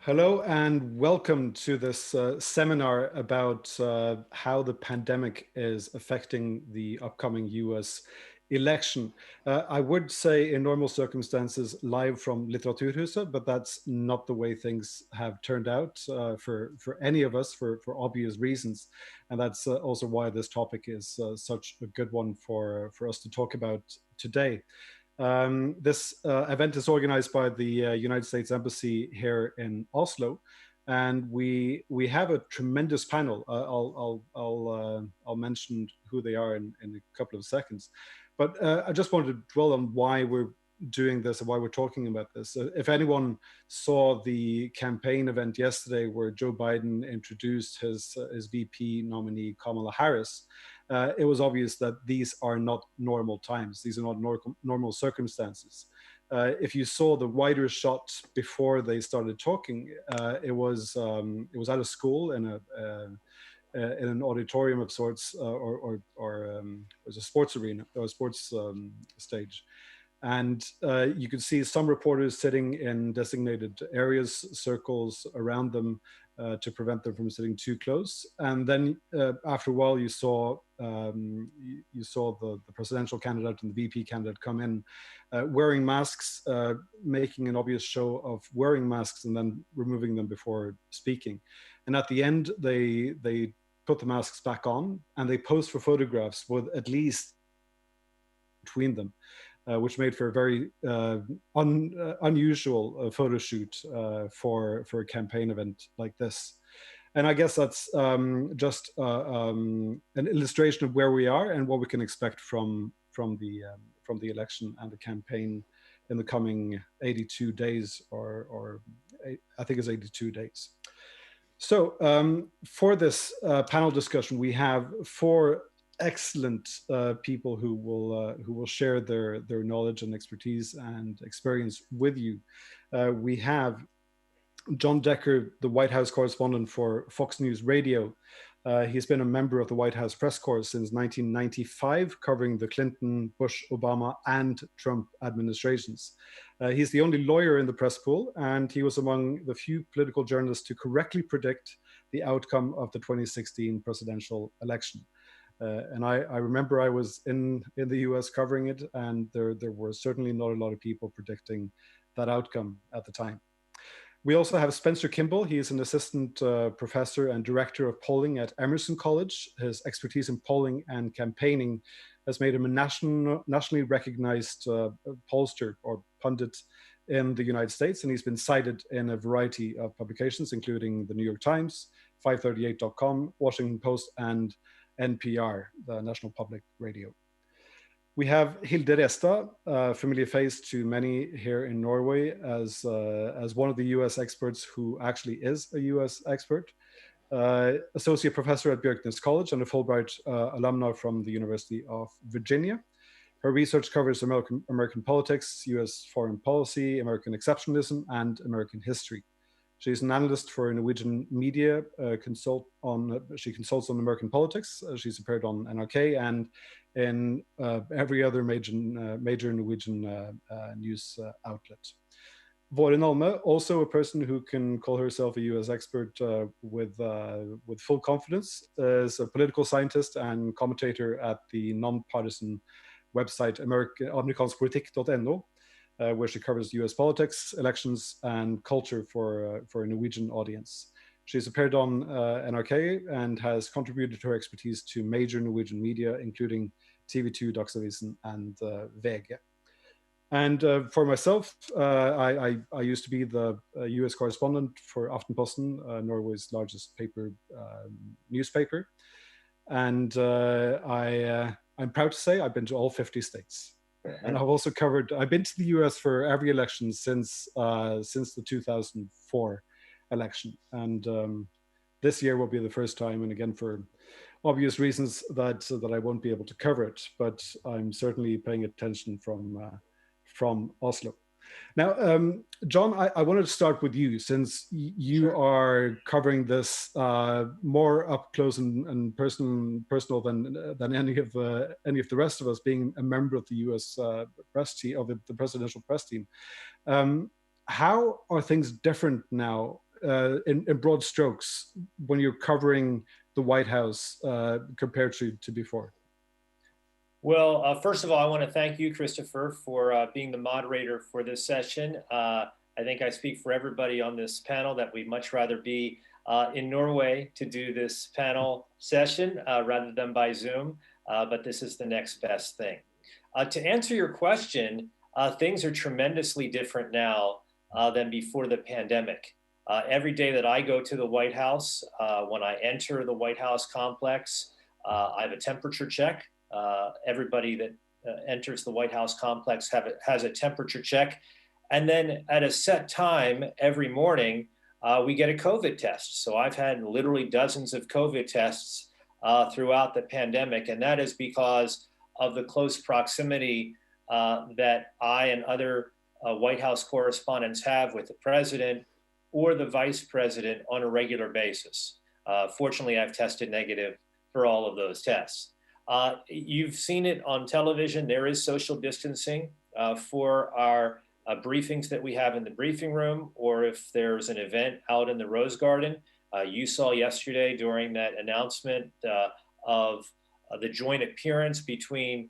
Hello and welcome to this seminar about how the pandemic is affecting the upcoming US election. I would say in normal circumstances live from Litteraturhuset, but that's not the way things have turned out for any of us for obvious reasons. And that's also why this topic is such a good one for us to talk about today. This event is organized by the United States Embassy here in Oslo, and we have a tremendous panel. I'll mention who they are in a couple of seconds, but I just wanted to dwell on why we're doing this and why we're talking about this. If anyone saw the campaign event yesterday where Joe Biden introduced his VP nominee Kamala Harris, it was obvious that these are not normal times. These are not normal circumstances. If you saw the wider shot before they started talking, it was at a school in an auditorium of sorts, it was a sports arena or a sports stage. And you could see some reporters sitting in designated areas, circles around them to prevent them from sitting too close. And then after a while, you saw the presidential candidate and the VP candidate come in wearing masks, making an obvious show of wearing masks and then removing them before speaking. And at the end, they put the masks back on and they posed for photographs with at least between them. Which made for a very unusual photo shoot for a campaign event like this. And I guess that's just an illustration of where we are and what we can expect from the election and the campaign in the coming 82 days, or I think it's 82 days. So for this panel discussion, we have four excellent people who will share their knowledge and expertise and experience with you. We have John Decker, the White House correspondent for Fox News Radio. He's been a member of the White House press corps since 1995, covering the Clinton, Bush, Obama, and Trump administrations. He's the only lawyer in the press pool, and he was among the few political journalists to correctly predict the outcome of the 2016 presidential election. And I remember I was in the US covering it, and there were certainly not a lot of people predicting that outcome at the time. We also have Spencer Kimball. He is an assistant professor and director of polling at Emerson College. His expertise in polling and campaigning has made him a nationally recognized pollster or pundit in the United States, and he's been cited in a variety of publications, including the New York Times, 538.com, Washington Post, and NPR, the National Public Radio. We have Hilde Restad, a familiar face to many here in Norway as one of the US experts who actually is a US expert, associate professor at Björknes College and a Fulbright alumna from the University of Virginia. Her research covers American politics, US foreign policy, American exceptionalism, and American history. She's an analyst for Norwegian media, she consults on American politics. She's appeared on NRK and in every other major Norwegian news outlet. Våren Alme, also a person who can call herself a US expert with full confidence, is a political scientist and commentator at the non-partisan website amerikanskpolitikk.no, where she covers US politics, elections, and culture for a Norwegian audience. She's appeared on NRK and has contributed her expertise to major Norwegian media, including TV2, Dagsavisen, and VG. And for myself, I used to be the US correspondent for Aftenposten, Norway's largest newspaper. And I'm proud to say I've been to all 50 states. And I've been to the US for every election since the 2004 election. And this year will be the first time, and again, for obvious reasons, that I won't be able to cover it, but I'm certainly paying attention from Oslo. Now, John, I wanted to start with you, since you Sure. are covering this more up close and personal than any of the rest of us, being a member of the U.S. press team, of the presidential press team. How are things different now in broad strokes when you're covering the White House compared to before? Well, first of all, I want to thank you, Christopher, for being the moderator for this session. I think I speak for everybody on this panel that we'd much rather be in Norway to do this panel session rather than by Zoom, but this is the next best thing. To answer your question, things are tremendously different now than before the pandemic. Every day that I go to the White House, when I enter the White House complex, I have a temperature check. Everybody that enters the White House complex has a temperature check. And then at a set time every morning, we get a COVID test. So I've had literally dozens of COVID tests throughout the pandemic. And that is because of the close proximity that I and other White House correspondents have with the president or the vice president on a regular basis. Fortunately, I've tested negative for all of those tests. You've seen it on television. There is social distancing for our briefings that we have in the briefing room, or if there's an event out in the Rose Garden. You saw yesterday during that announcement of the joint appearance between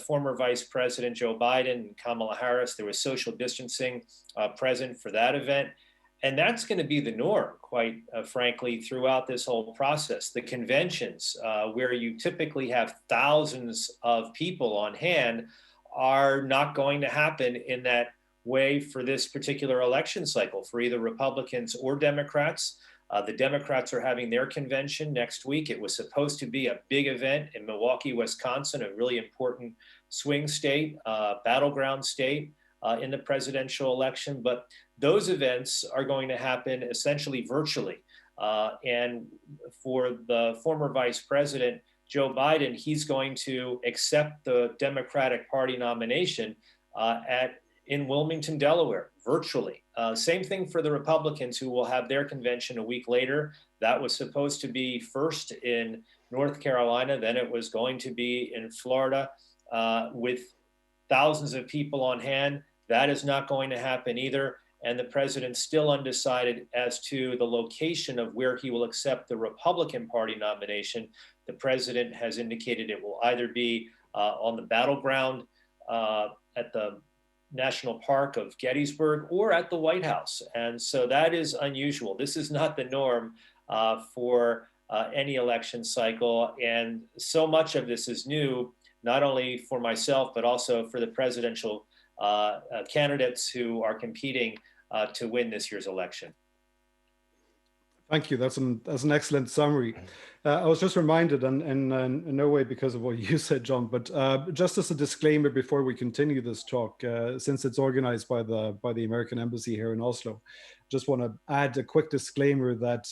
former Vice President Joe Biden and Kamala Harris. There was social distancing present for that event. And that's going to be the norm, quite frankly, throughout this whole process. The conventions, where you typically have thousands of people on hand, are not going to happen in that way for this particular election cycle for either Republicans or Democrats. The Democrats are having their convention next week. It was supposed to be a big event in Milwaukee, Wisconsin, a really important swing state, battleground state in the presidential election. But those events are going to happen essentially virtually. And for the former Vice President, Joe Biden, he's going to accept the Democratic Party nomination in Wilmington, Delaware, virtually. Same thing for the Republicans, who will have their convention a week later. That was supposed to be first in North Carolina, then it was going to be in Florida with thousands of people on hand. That is not going to happen either. And the president's still undecided as to the location of where he will accept the Republican Party nomination. The president has indicated it will either be on the battleground at the National Park of Gettysburg or at the White House. And so that is unusual. This is not the norm for any election cycle. And so much of this is new, not only for myself, but also for the presidential candidates who are competing to win this year's election. Thank you. That's an excellent summary. I was just reminded, and in no way because of what you said, John, but just as a disclaimer before we continue this talk, since it's organized by the American Embassy here in Oslo, just want to add a quick disclaimer that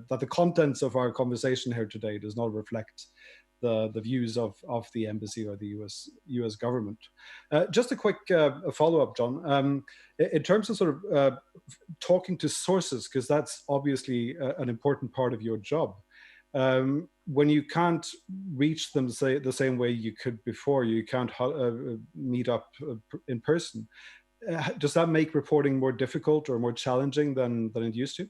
that the contents of our conversation here today does not reflect the views of the embassy or the U.S. government. Just a quick follow-up, John. In terms of sort of talking to sources, because that's obviously an important part of your job. When you can't reach them the same way you could before, you can't meet up in person. Does that make reporting more difficult or more challenging than it used to?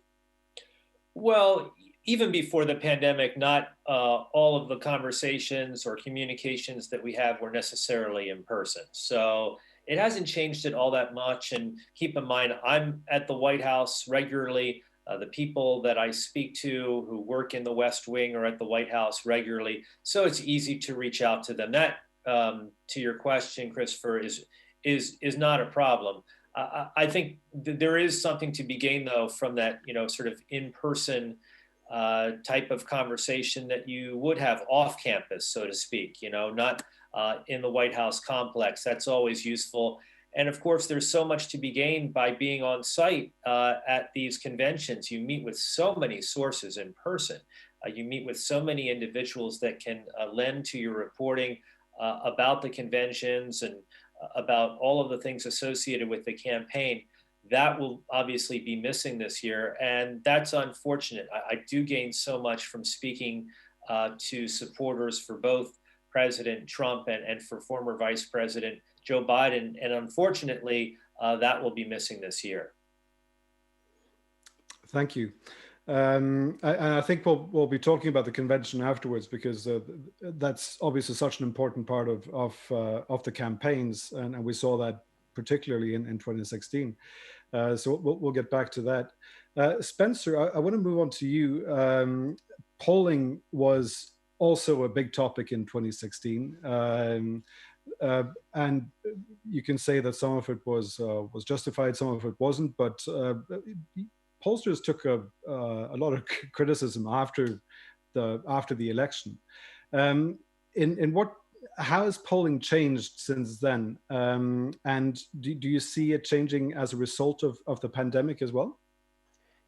Well, even before the pandemic, not all of the conversations or communications that we have were necessarily in person. So it hasn't changed it all that much. And keep in mind, I'm at the White House regularly. The people that I speak to who work in the West Wing are at the White House regularly. So it's easy to reach out to them. That, to your question, Christopher, is not a problem. I think there is something to be gained, though, from that, sort of in-person type of conversation that you would have off campus, so to speak, not in the White House complex. That's always useful. And of course, there's so much to be gained by being on site at these conventions. You meet with so many sources in person. You meet with so many individuals that can lend to your reporting about the conventions and about all of the things associated with the campaign. That will obviously be missing this year. And that's unfortunate. I do gain so much from speaking to supporters for both President Trump and for former Vice President Joe Biden. And unfortunately, that will be missing this year. Thank you. And I think we'll be talking about the convention afterwards, because that's obviously such an important part of the campaigns, and we saw that particularly in 2016. So we'll get back to that. Spencer, I want to move on to you. Polling was also a big topic in 2016. And you can say that some of it was justified, some of it wasn't, but pollsters took a lot of criticism after the election. How has polling changed since then? And do you see it changing as a result of the pandemic as well?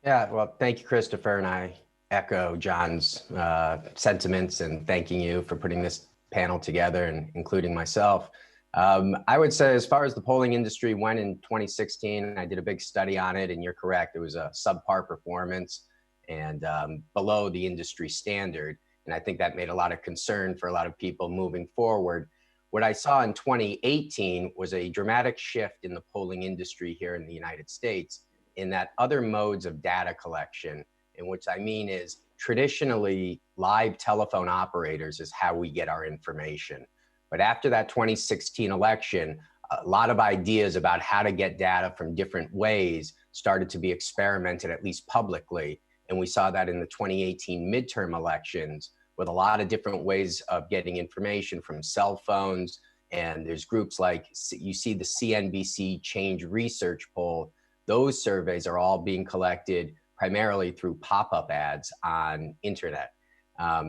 Yeah, well, thank you, Christopher, and I echo John's sentiments and thanking you for putting this panel together and including myself. I would say, as far as the polling industry went in 2016, I did a big study on it, and you're correct, it was a subpar performance and below the industry standard. And I think that made a lot of concern for a lot of people moving forward. What I saw in 2018 was a dramatic shift in the polling industry here in the United States, in that other modes of data collection, in which I mean is traditionally live telephone operators is how we get our information. But after that 2016 election, a lot of ideas about how to get data from different ways started to be experimented, at least publicly. And we saw that in the 2018 midterm elections, with a lot of different ways of getting information from cell phones. And there's groups like, you see the CNBC Change Research poll. Those surveys are all being collected primarily through pop-up ads on internet.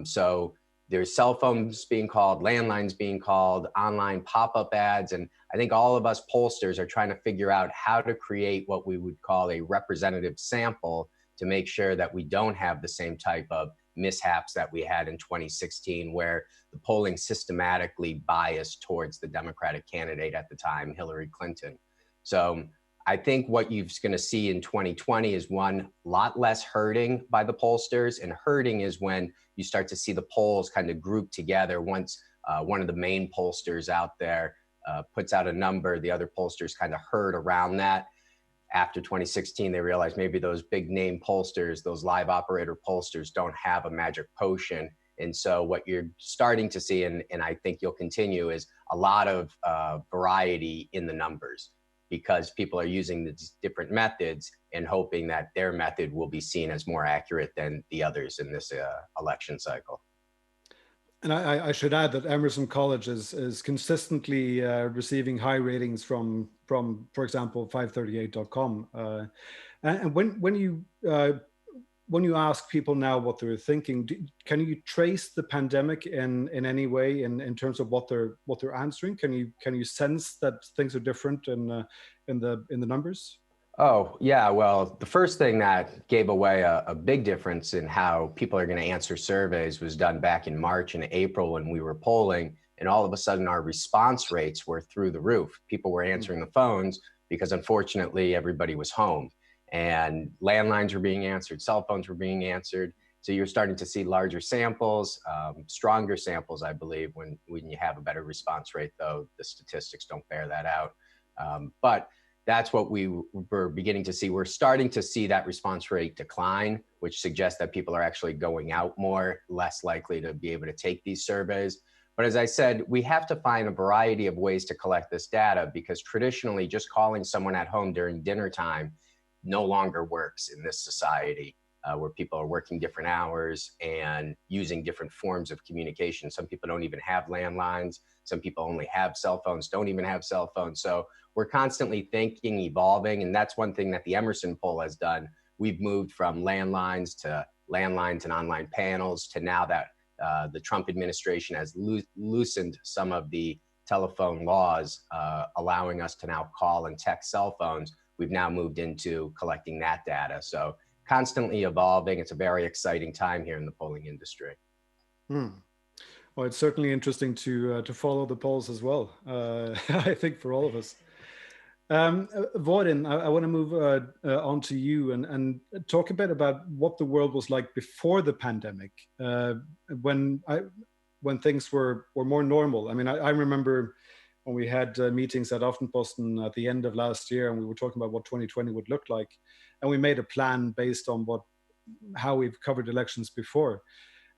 So there's cell phones being called, landlines being called, online pop-up ads. And I think all of us pollsters are trying to figure out how to create what we would call a representative sample to make sure that we don't have the same type of mishaps that we had in 2016, where the polling systematically biased towards the Democratic candidate at the time, Hillary Clinton. So I think what you're going to see in 2020 is one, lot less herding by the pollsters. And herding is when you start to see the polls kind of group together. Once one of the main pollsters out there puts out a number, the other pollsters kind of herd around that. After 2016, they realized maybe those big name pollsters, those live operator pollsters, don't have a magic potion. And so what you're starting to see, and I think you'll continue, is a lot of variety in the numbers, because people are using the different methods and hoping that their method will be seen as more accurate than the others in this election cycle. And I should add that Emerson College is consistently receiving high ratings from, for example, 538.com. And when you ask people now what they're thinking, can you trace the pandemic in any way in terms of what they're answering? Can you sense that things are different in the numbers? Oh, yeah. Well, the first thing that gave away a big difference in how people are going to answer surveys was done back in March and April when we were polling. And all of a sudden, our response rates were through the roof. People were answering the phones because, unfortunately, everybody was home. And landlines were being answered, cell phones were being answered. So you're starting to see larger samples, stronger samples, I believe, when you have a better response rate, though the statistics don't bear that out. But that's what we were beginning to see. We're starting to see that response rate decline, which suggests that people are actually going out more, less likely to be able to take these surveys. But as I said, we have to find a variety of ways to collect this data, because traditionally just calling someone at home during dinner time no longer works in this society, where people are working different hours and using different forms of communication. Some people don't even have landlines. Some people only have cell phones, don't even have cell phones. So we're constantly thinking, evolving, and that's one thing that the Emerson poll has done. We've moved from landlines and online panels to now that the Trump administration has loosened some of the telephone laws, allowing us to now call and text cell phones. We've now moved into collecting that data. So constantly evolving. It's a very exciting time here in the polling industry. Well, it's certainly interesting to follow the polls as well. I think for all of us. Vodin, I want to move on to you and talk a bit about what the world was like before the pandemic, when things were more normal. I mean, I remember when we had meetings at Aftenposten at the end of last year, and we were talking about what 2020 would look like. we made a plan based on how we've covered elections before.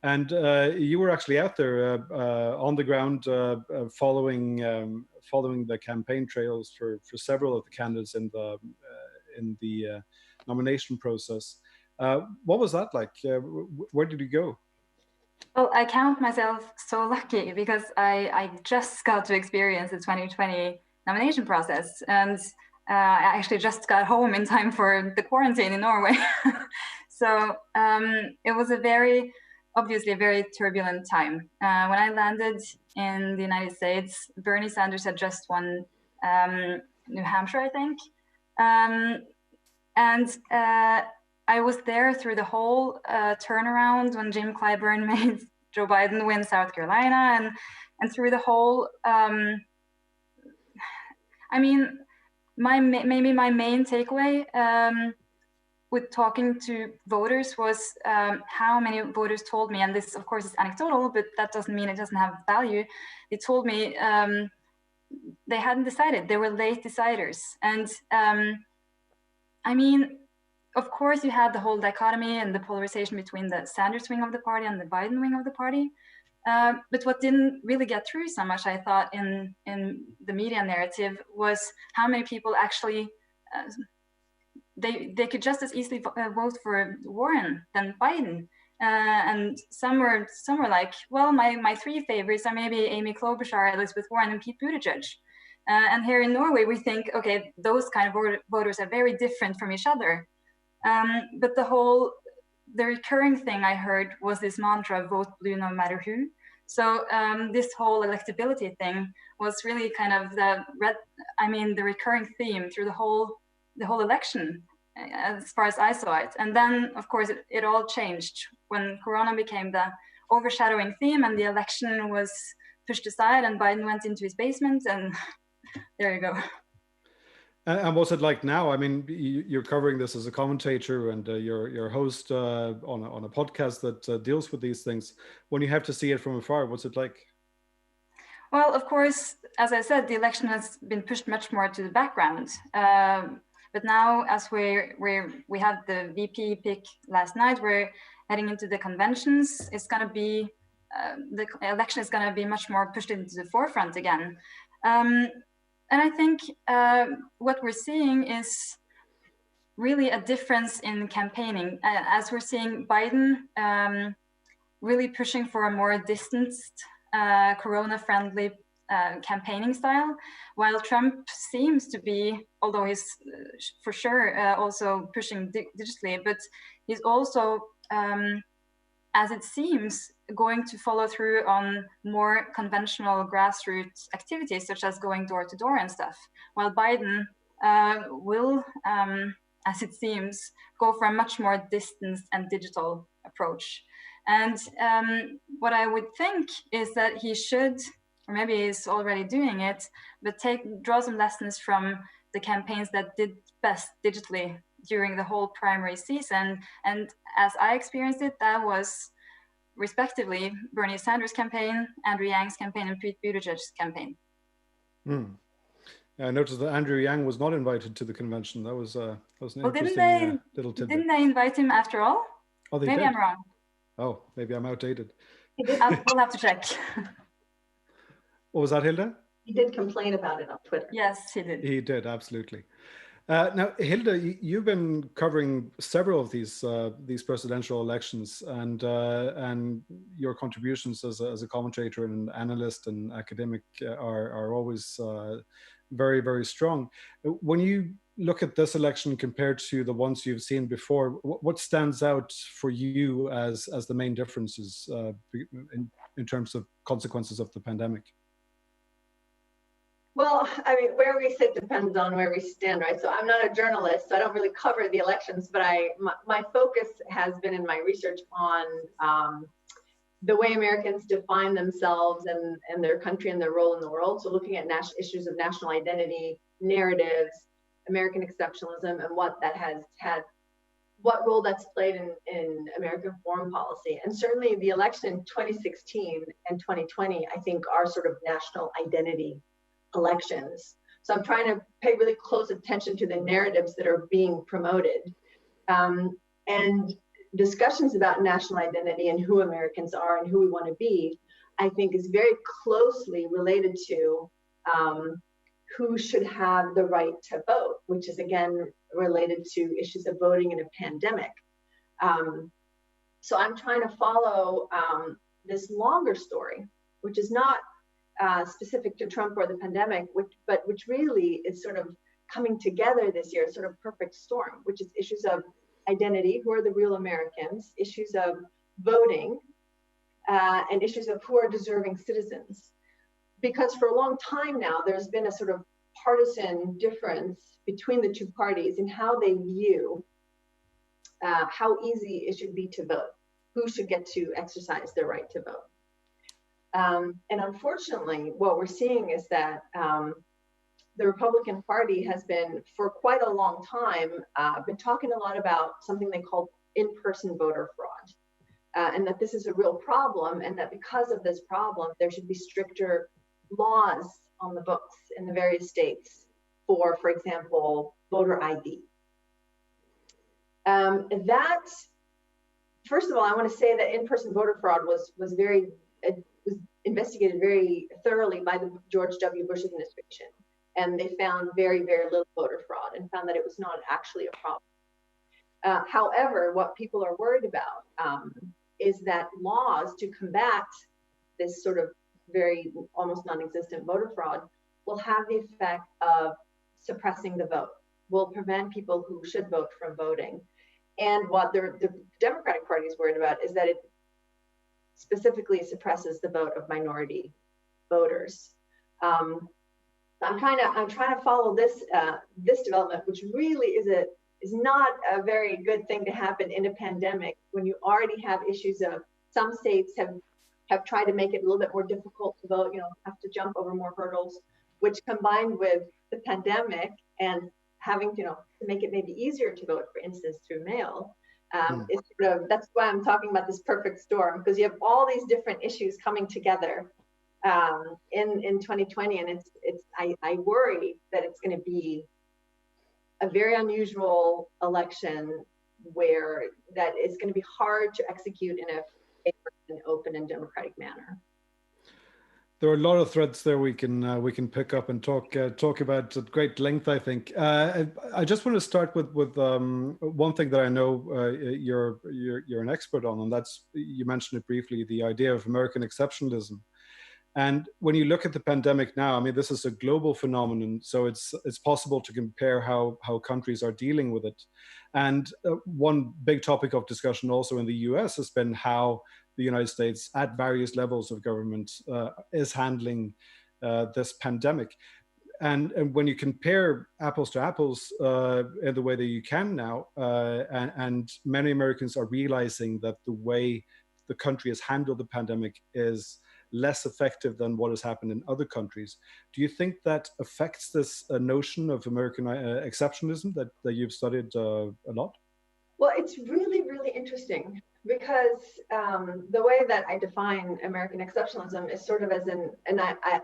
And you were actually out there on the ground following the campaign trails for several of the candidates in the nomination process. What was that like? Where did you go? Well, I count myself so lucky because I just got to experience the 2020 nomination process, and I actually just got home in time for the quarantine in Norway. So it was obviously a very turbulent time. When I landed in the United States, Bernie Sanders had just won New Hampshire, I think. And I was there through the whole turnaround when Jim Clyburn made Joe Biden win South Carolina, and through the whole, I mean, maybe my main takeaway with talking to voters was how many voters told me, and this of course is anecdotal, but that doesn't mean it doesn't have value. They told me they hadn't decided, they were late deciders. And I mean, of course you had the whole dichotomy and the polarization between the Sanders wing of the party and the Biden wing of the party. But what didn't really get through so much, I thought, in the media narrative was how many people actually, they could just as easily vote for Warren than Biden. And some were like, well, my three favorites are maybe Amy Klobuchar, Elizabeth Warren, and Pete Buttigieg. And here in Norway, we think, okay, those kind of voters are very different from each other. But the recurring thing I heard was this mantra, vote blue no matter who. So this whole electability thing was really kind of the recurring theme through the whole election, as far as I saw it. And then, of course, it all changed when Corona became the overshadowing theme and the election was pushed aside and Biden went into his basement, and there you go. And what's it like now? I mean, you're covering this as a commentator and you're host on a podcast that deals with these things. When you have to see it from afar, what's it like? Well, of course, as I said, the election has been pushed much more to the background. But now, as we had the VP pick last night, we're heading into the conventions. It's going to be the election is going to be much more pushed into the forefront again. And I think what we're seeing is really a difference in campaigning, as we're seeing Biden really pushing for a more distanced, Corona-friendly campaigning style, while Trump seems to be, although he's for sure also pushing digitally, but he's also, as it seems, going to follow through on more conventional grassroots activities, such as going door to door and stuff, while Biden will, as it seems, go for a much more distanced and digital approach. And what I would think is that he should, or maybe he's already doing it, but draw some lessons from the campaigns that did best digitally during the whole primary season. And as I experienced it, that was respectively Bernie Sanders' campaign, Andrew Yang's campaign, and Pete Buttigieg's campaign. I noticed that Andrew Yang was not invited to the convention. That was an interesting little tidbit. Didn't they invite him after all? Oh, they maybe did? I'm wrong. Oh, maybe I'm outdated. We'll have to check. What was that, Hilde? He did complain about it on Twitter. Yes, he did. He did, absolutely. Now, Hilde, you've been covering several of these presidential elections, and your contributions as a commentator and an analyst and academic are always very, very strong. When you look at this election compared to the ones you've seen before, what stands out for you as the main differences in terms of consequences of the pandemic? Well, I mean, where we sit depends on where we stand, right? So I'm not a journalist, so I don't really cover the elections, but my focus has been in my research on the way Americans define themselves and their country and their role in the world. So looking at issues of national identity, narratives, American exceptionalism, and what that has had, what role that's played in American foreign policy. And certainly the election in 2016 and 2020, I think, are sort of national identity elections. So I'm trying to pay really close attention to the narratives that are being promoted. And discussions about national identity and who Americans are and who we want to be, I think is very closely related to who should have the right to vote, which is again related to issues of voting in a pandemic. So I'm trying to follow this longer story, which is not specific to Trump or the pandemic, but which really is sort of coming together this year, sort of perfect storm, which is issues of identity, who are the real Americans, issues of voting, and issues of who are deserving citizens. Because for a long time now, there's been a sort of partisan difference between the two parties in how they view how easy it should be to vote, who should get to exercise their right to vote. And unfortunately, what we're seeing is that the Republican Party has been, for quite a long time, been talking a lot about something they call in-person voter fraud, and that this is a real problem, and that because of this problem, there should be stricter laws on the books in the various states for example, voter ID. That, first of all, I want to say that in-person voter fraud was investigated very thoroughly by the George W. Bush administration. And they found very, very little voter fraud and found that it was not actually a problem. However, what people are worried about is that laws to combat this sort of very almost non-existent voter fraud will have the effect of suppressing the vote, will prevent people who should vote from voting. And what the Democratic Party is worried about is that it specifically suppresses the vote of minority voters. I'm trying to follow this development, which really is not a very good thing to happen in a pandemic when you already have issues of some states have tried to make it a little bit more difficult to vote, have to jump over more hurdles, which combined with the pandemic and having to make it maybe easier to vote, for instance, through mail. That's why I'm talking about this perfect storm, because you have all these different issues coming together in 2020, and I worry that it's going to be a very unusual election where that is going to be hard to execute in an open and democratic manner. There are a lot of threads there we can pick up and talk about at great length, I think. I just want to start with one thing that I know you're an expert on, and that's, you mentioned it briefly, the idea of American exceptionalism. And when you look at the pandemic now, I mean, this is a global phenomenon, so it's possible to compare how countries are dealing with it. And one big topic of discussion also in the US has been how the United States at various levels of government is handling this pandemic. And when you compare apples to apples in the way that you can now, and many Americans are realizing that the way the country has handled the pandemic is less effective than what has happened in other countries. Do you think that affects this notion of American exceptionalism that you've studied a lot? Well, it's really, really interesting, because the way that I define American exceptionalism is sort of as an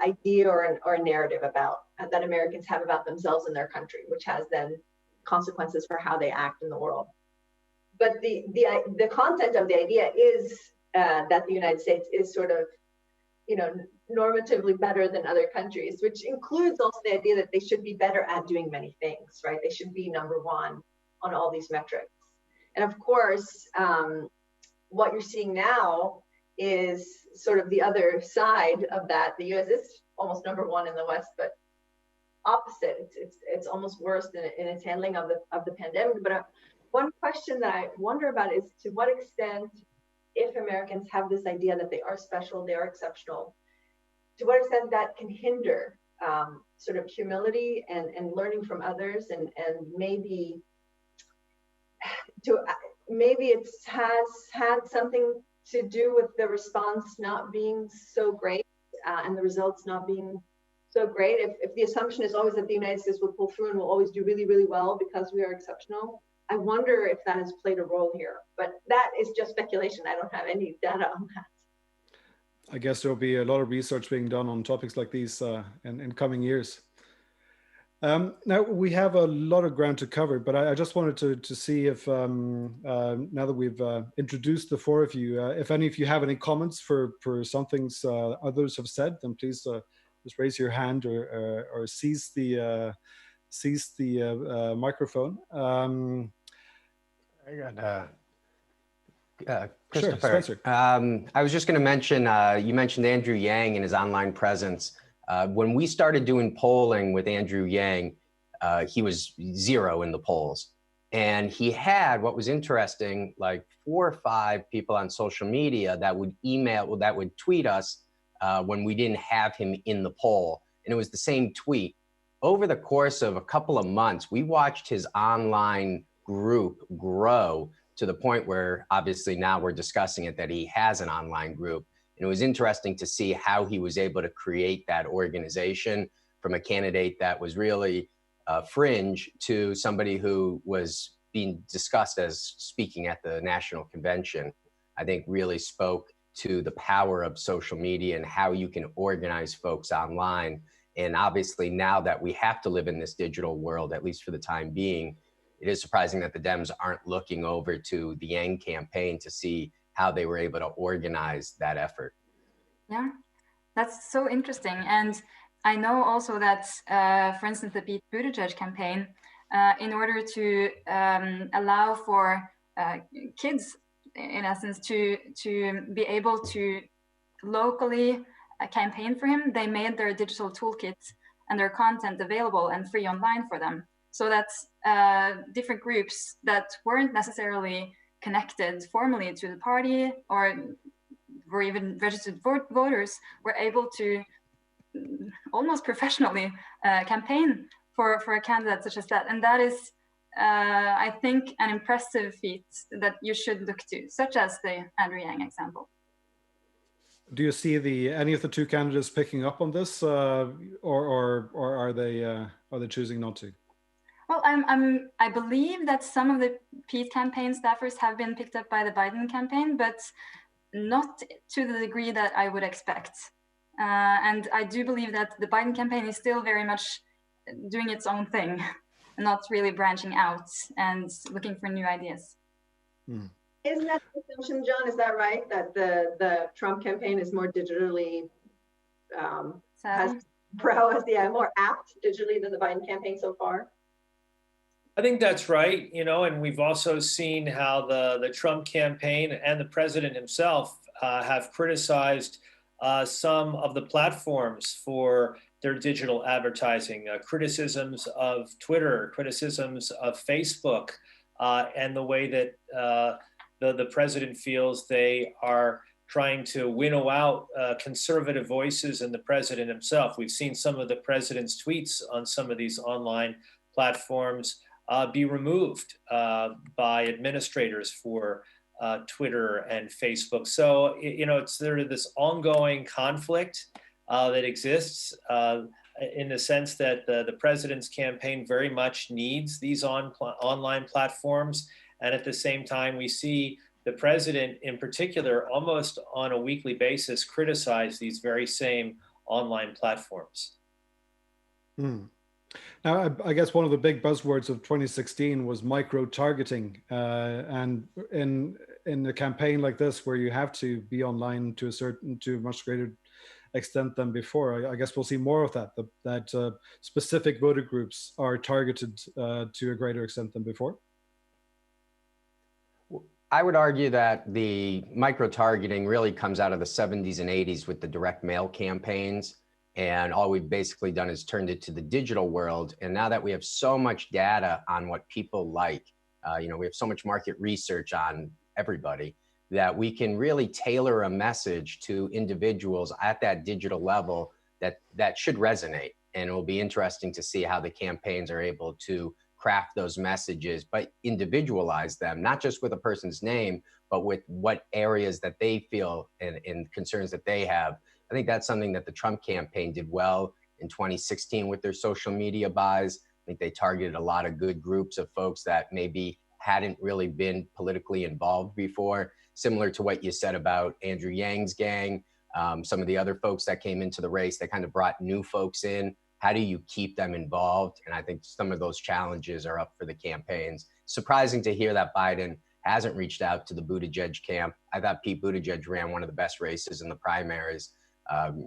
idea or a narrative about that Americans have about themselves and their country, which has then consequences for how they act in the world. But the content of the idea is that the United States is sort of, normatively better than other countries, which includes also the idea that they should be better at doing many things, right? They should be number one on all these metrics. And of course, what you're seeing now is sort of the other side of that. The US is almost number one in the West, but opposite. It's almost worse in its handling of the pandemic. But one question that I wonder about is, to what extent, if Americans have this idea that they are special, they are exceptional, to what extent that can hinder sort of humility and learning from others, and maybe it has had something to do with the response not being so great and the results not being so great. If the assumption is always that the United States will pull through and will always do really, really well because we are exceptional, I wonder if that has played a role here. But that is just speculation. I don't have any data on that. I guess there'll be a lot of research being done on topics like these in coming years. Now we have a lot of ground to cover, but I just wanted to see if now that we've introduced the four of you, if any of you have any comments for some things others have said, then please just raise your hand or seize the microphone. I got Sure, Christopher. Spencer. I was just going to mention, you mentioned Andrew Yang and his online presence. When we started doing polling with Andrew Yang, he was 0 in the polls. And he had, what was interesting, like 4 or 5 people on social media that would that would tweet us when we didn't have him in the poll. And it was the same tweet. Over the course of a couple of months, we watched his online group grow to the point where obviously now we're discussing it, that he has an online group. And it was interesting to see how he was able to create that organization from a candidate that was really fringe to somebody who was being discussed as speaking at the national convention. I think really spoke to the power of social media and how you can organize folks online. And obviously now that we have to live in this digital world, at least for the time being, it is surprising that the Dems aren't looking over to the Yang campaign to see how they were able to organize that effort. Yeah, that's so interesting. And I know also that, for instance, the Pete Buttigieg campaign, in order to allow for kids, in essence, to be able to locally campaign for him, they made their digital toolkits and their content available and free online for them. So that different groups that weren't necessarily connected formally to the party or were even registered voters were able to almost professionally campaign for a candidate such as that. And that is, I think, an impressive feat that you should look to, such as the Andrew Yang example. Do you see any of the 2 candidates picking up on this, or are they choosing not to? Well, I believe that some of the Pete campaign staffers have been picked up by the Biden campaign, but not to the degree that I would expect. And I do believe that the Biden campaign is still very much doing its own thing, and not really branching out and looking for new ideas. Hmm. Isn't that the assumption, John? Is that right? That the Trump campaign is more digitally, more apt digitally than the Biden campaign so far? I think that's right, and we've also seen how the Trump campaign and the president himself have criticized some of the platforms for their digital advertising, criticisms of Twitter, criticisms of Facebook, and the way that the president feels they are trying to winnow out conservative voices and the president himself. We've seen some of the president's tweets on some of these online platforms be removed by administrators for Twitter and Facebook. So, it's this ongoing conflict that exists in the sense that the president's campaign very much needs these online platforms. And at the same time, we see the president in particular, almost on a weekly basis, criticize these very same online platforms. Hmm. Now, I guess one of the big buzzwords of 2016 was micro-targeting. And in a campaign like this, where you have to be online to a much greater extent than before, I guess we'll see more of that, that specific voter groups are targeted to a greater extent than before. I would argue that the micro-targeting really comes out of the 70s and 80s with the direct mail campaigns. And all we've basically done is turned it to the digital world. And now that we have so much data on what people like, we have so much market research on everybody, that we can really tailor a message to individuals at that digital level that should resonate. And it will be interesting to see how the campaigns are able to craft those messages, but individualize them, not just with a person's name, but with what areas that they feel and concerns that they have. I think that's something that the Trump campaign did well in 2016 with their social media buys. I think they targeted a lot of good groups of folks that maybe hadn't really been politically involved before, similar to what you said about Andrew Yang's gang. Some of the other folks that came into the race, they kind of brought new folks in, how do you keep them involved? And I think some of those challenges are up for the campaigns. Surprising to hear that Biden hasn't reached out to the Buttigieg camp. I thought Pete Buttigieg ran one of the best races in the primaries.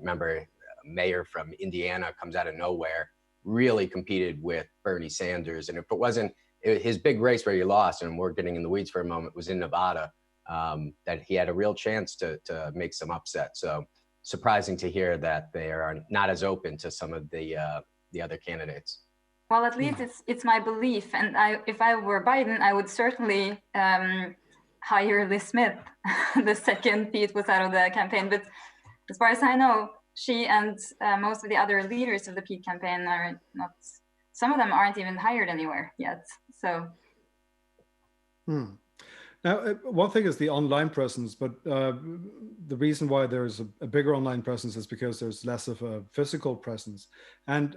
Remember, mayor from Indiana comes out of nowhere, really competed with Bernie Sanders. And if it wasn't his big race where he lost, and we're getting in the weeds for a moment, was in Nevada, that he had a real chance to make some upset. So surprising to hear that they are not as open to some of the other candidates. Well, at least it's my belief, and if I were Biden, I would certainly hire Liz Smith the second Pete was out of the campaign. But as far as I know, she and most of the other leaders of the Pete campaign are not. Some of them aren't even hired anywhere yet. So. Now, one thing is the online presence, but the reason why there's a bigger online presence is because there's less of a physical presence. And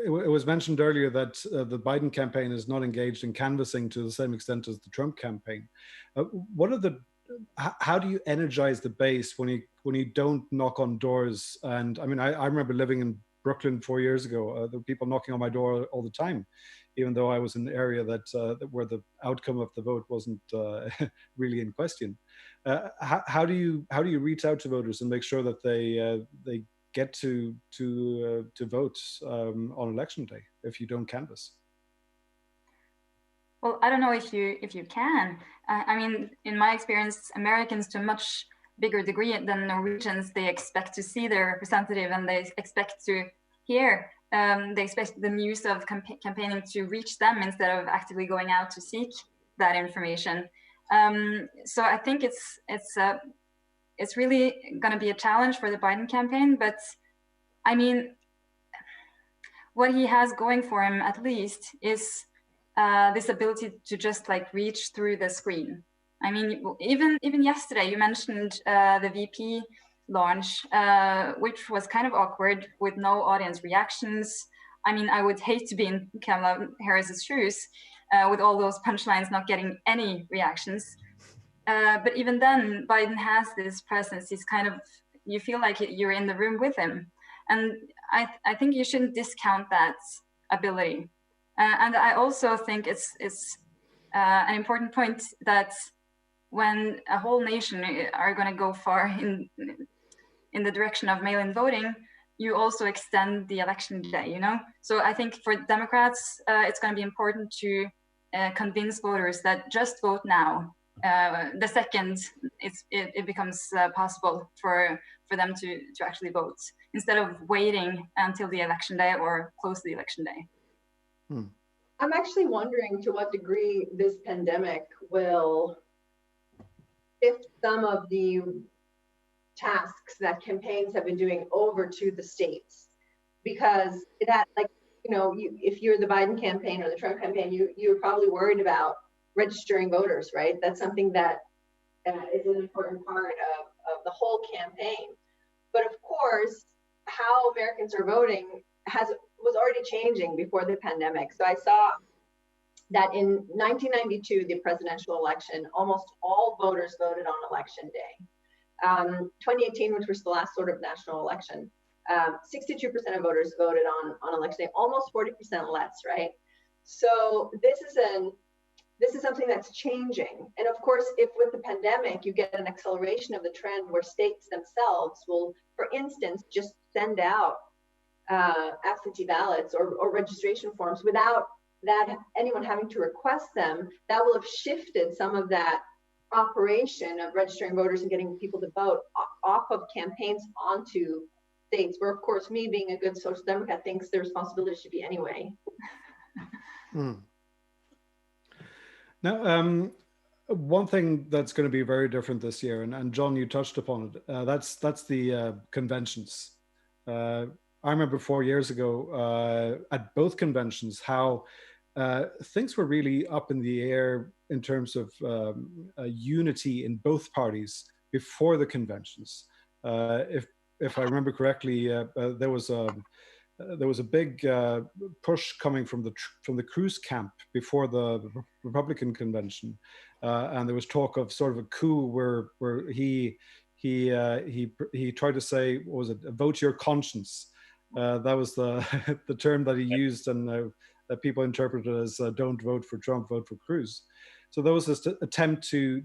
it was mentioned earlier that the Biden campaign is not engaged in canvassing to the same extent as the Trump campaign. How do you energize the base when you don't knock on doors? And I mean, I remember living in Brooklyn 4 years ago. There were people knocking on my door all the time, even though I was in an area where the outcome of the vote wasn't really in question. How do you reach out to voters and make sure that they get to vote on election day if you don't canvass? Well, I don't know if you can. I mean, in my experience, Americans to a much bigger degree than Norwegians, they expect to see their representative and they expect to hear. They expect the news of campaigning to reach them instead of actively going out to seek that information. So I think it's really going to be a challenge for the Biden campaign. But I mean, what he has going for him at least is this ability to just like reach through the screen. I mean, even yesterday you mentioned the VP launch, which was kind of awkward with no audience reactions. I mean, I would hate to be in Kamala Harris's shoes with all those punchlines not getting any reactions. But even then, Biden has this presence. He's kind of, you feel like you're in the room with him. And I think you shouldn't discount that ability. And I also think it's an important point that when a whole nation are going to go far in the direction of mail-in voting, you also extend the election day, you know? So I think for Democrats, it's going to be important to convince voters that just vote now. The second it becomes possible for them to actually vote, instead of waiting until the election day or close to the election day. I'm actually wondering to what degree this pandemic will shift some of the tasks that campaigns have been doing over to the states, because that, like, you know, if you're the Biden campaign or the Trump campaign, you're probably worried about registering voters, right? That's something that is an important part of the whole campaign. But of course, how Americans are voting was already changing before the pandemic. So I saw that in 1992, the presidential election, almost all voters voted on election day. 2018, which was the last sort of national election, 62% of voters voted on election day, almost 40% less, right? So this is something that's changing. And of course, if with the pandemic, you get an acceleration of the trend where states themselves will, for instance, just send out absentee ballots or registration forms without anyone having to request them, that will have shifted some of that operation of registering voters and getting people to vote off of campaigns onto states, where of course me being a good social democrat thinks the responsibility should be anyway. Now, one thing that's going to be very different this year, and John, you touched upon it, that's the conventions. I remember 4 years ago at both conventions how things were really up in the air in terms of unity in both parties before the conventions. If I remember correctly, there was a big push coming from the Cruz camp before the Republican convention, and there was talk of sort of a coup where he tried to say, what was it, vote your conscience. That was the the term that he used, and that people interpreted as "Don't vote for Trump, vote for Cruz." So there was this attempt to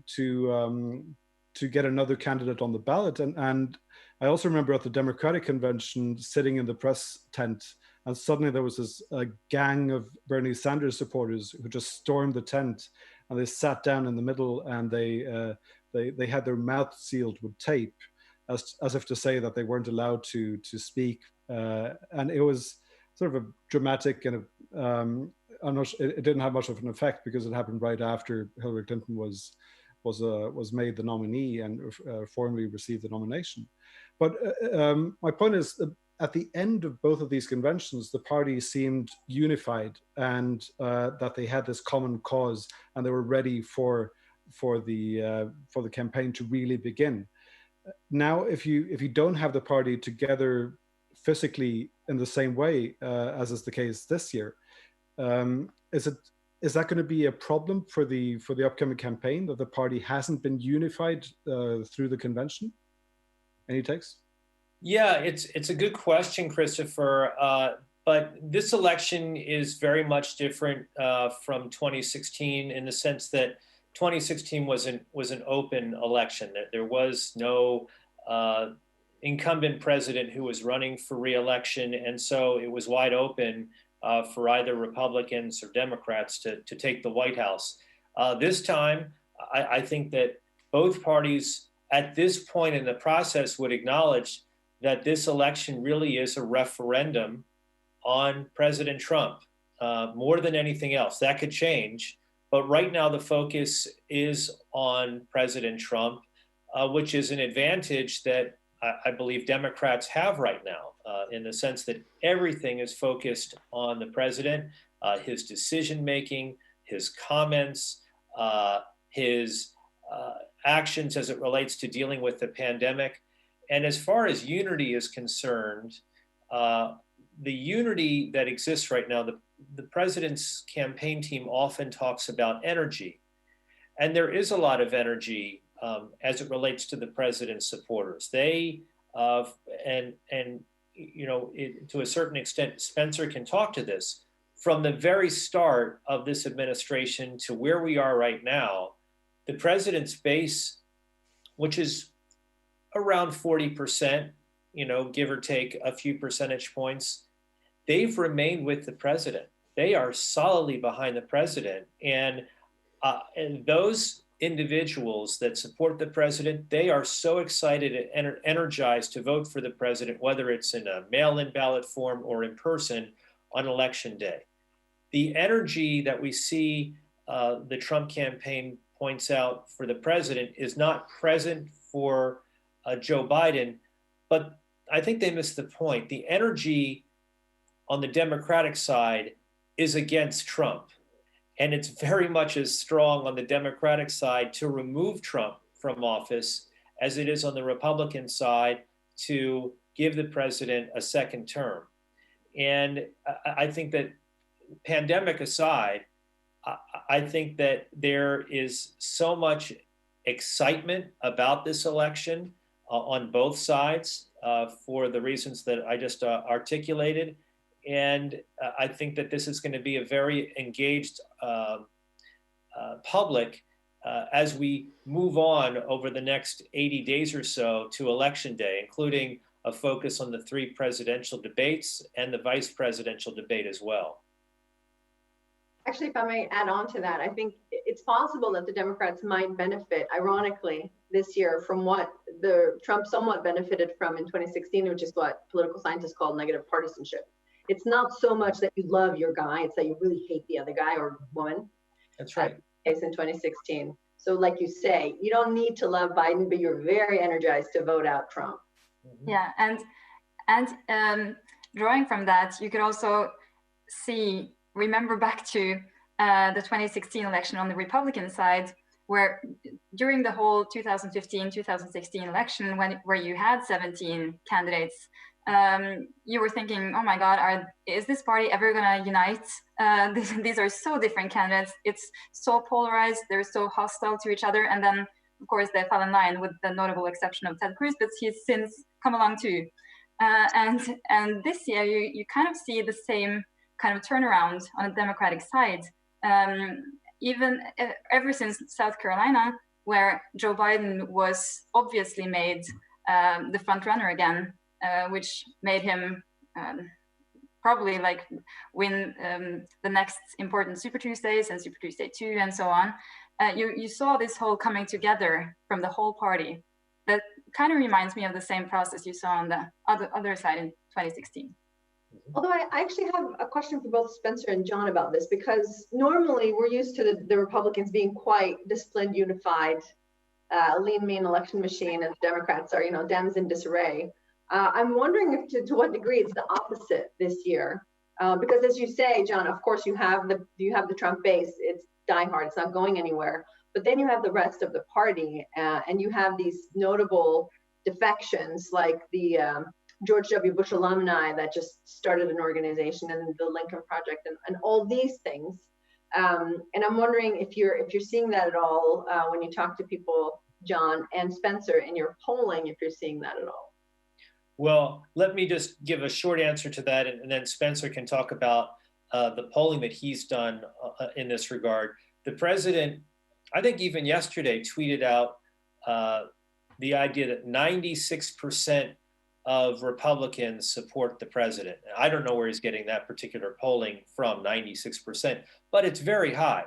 get another candidate on the ballot, and I also remember at the Democratic convention sitting in the press tent, and suddenly there was this gang of Bernie Sanders supporters who just stormed the tent, and they sat down in the middle, and they had their mouth sealed with tape, as if to say that they weren't allowed to speak, and it was sort of a dramatic kind of. It didn't have much of an effect because it happened right after Hillary Clinton was made the nominee and formally received the nomination. But my point is, at the end of both of these conventions, the parties seemed unified, and that they had this common cause, and they were ready for the campaign to really begin. Now, if you don't have the party together physically in the same way as is the case this year, is that going to be a problem for the upcoming campaign, that the party hasn't been unified through the convention? Any takes? Yeah, it's a good question, Christopher. But this election is very much different from 2016 in the sense that 2016 was an open election. There was no incumbent president who was running for re-election, and so it was wide open for either Republicans or Democrats to take the White House. This time, I think that both parties at this point in the process would acknowledge that this election really is a referendum on President Trump, more than anything else. That could change, but right now the focus is on President Trump, which is an advantage that I believe Democrats have right now, in the sense that everything is focused on the president, his decision-making, his comments, his actions as it relates to dealing with the pandemic. And as far as unity is concerned, the unity that exists right now, the president's campaign team often talks about energy. And there is a lot of energy as it relates to the president's supporters. They, to a certain extent, Spencer can talk to this, from the very start of this administration to where we are right now, the president's base, which is around 40%, give or take a few percentage points, they've remained with the president. They are solidly behind the president. And those individuals that support the president, they are so excited and energized to vote for the president, whether it's in a mail-in ballot form or in person on election day. The energy that we see the Trump campaign points out for the president is not present for Joe Biden, but I think they missed the point. The energy on the Democratic side is against Trump. And it's very much as strong on the Democratic side to remove Trump from office as it is on the Republican side to give the president a second term. And I think that, pandemic aside, I think that there is so much excitement about this election on both sides for the reasons that I just articulated. And I think that this is going to be a very engaged public as we move on over the next 80 days or so to Election Day, including a focus on the 3 presidential debates and the vice presidential debate as well. Actually, if I may add on to that, I think it's possible that the Democrats might benefit, ironically, this year from what the Trump somewhat benefited from in 2016, which is what political scientists call negative partisanship. It's not so much that you love your guy, it's that you really hate the other guy or woman. That's right. Case in 2016. So like you say, you don't need to love Biden, but you're very energized to vote out Trump. Mm-hmm. Yeah, and drawing from that, you could also remember back to the 2016 election on the Republican side, where during the whole 2015-2016 election, where you had 17 candidates, you were thinking, oh my God, is this party ever going to unite? These are so different candidates. It's so polarized. They're so hostile to each other. And then, of course, they fell in line with the notable exception of Ted Cruz, but he's since come along too. And this year, you kind of see the same kind of turnaround on the Democratic side. Even ever since South Carolina, where Joe Biden was obviously made the front runner again, which made him probably like win the next important Super Tuesdays and Super Tuesday 2 and so on. You saw this whole coming together from the whole party. That kind of reminds me of the same process you saw on the other side in 2016. Although I actually have a question for both Spencer and John about this, because normally we're used to the Republicans being quite disciplined, unified, lean, mean election machine, and the Democrats are, Dems in disarray. I'm wondering if to what degree it's the opposite this year, because as you say, John, of course you have the Trump base. It's diehard. It's not going anywhere. But then you have the rest of the party, and you have these notable defections like the George W. Bush alumni that just started an organization, and the Lincoln Project, and all these things. And I'm wondering if you're seeing that at all when you talk to people, John and Spencer, in your polling, if you're seeing that at all. Well, let me just give a short answer to that, and then Spencer can talk about the polling that he's done in this regard. The president, I think even yesterday, tweeted out the idea that 96% of Republicans support the president. I don't know where he's getting that particular polling from, 96%, but it's very high.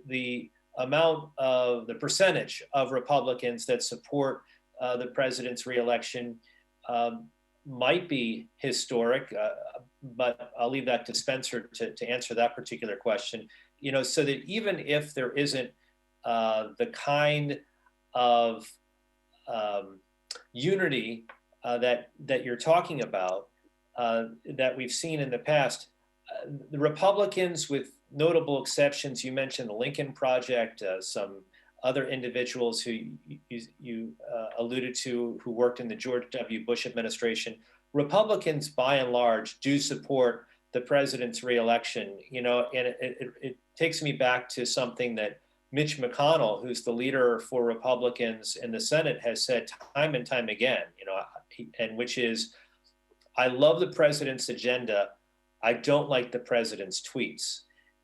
The amount of the percentage of Republicans that support the president's reelection might be historic, but I'll leave that to Spencer to answer that particular question. So that even if there isn't the kind of unity that you're talking about that we've seen in the past, the Republicans, with notable exceptions, you mentioned the Lincoln Project, some other individuals who you alluded to who worked in the George W. Bush administration, Republicans by and large do support the president's reelection, and it takes me back to something that Mitch McConnell, who's the leader for Republicans in the Senate, has said time and time again, and which is, I love the president's agenda. I don't like the president's tweets.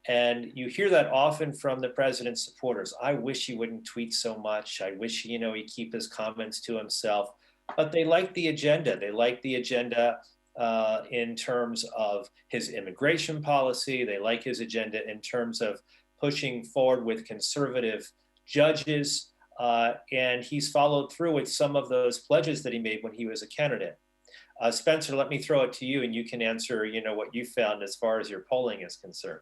And you hear that often from the president's supporters. I wish he wouldn't tweet so much. I wish, he'd keep his comments to himself. But they like the agenda. They like the agenda in terms of his immigration policy. They like his agenda in terms of pushing forward with conservative judges. And he's followed through with some of those pledges that he made when he was a candidate. Spencer, let me throw it to you, and you can answer, what you found as far as your polling is concerned.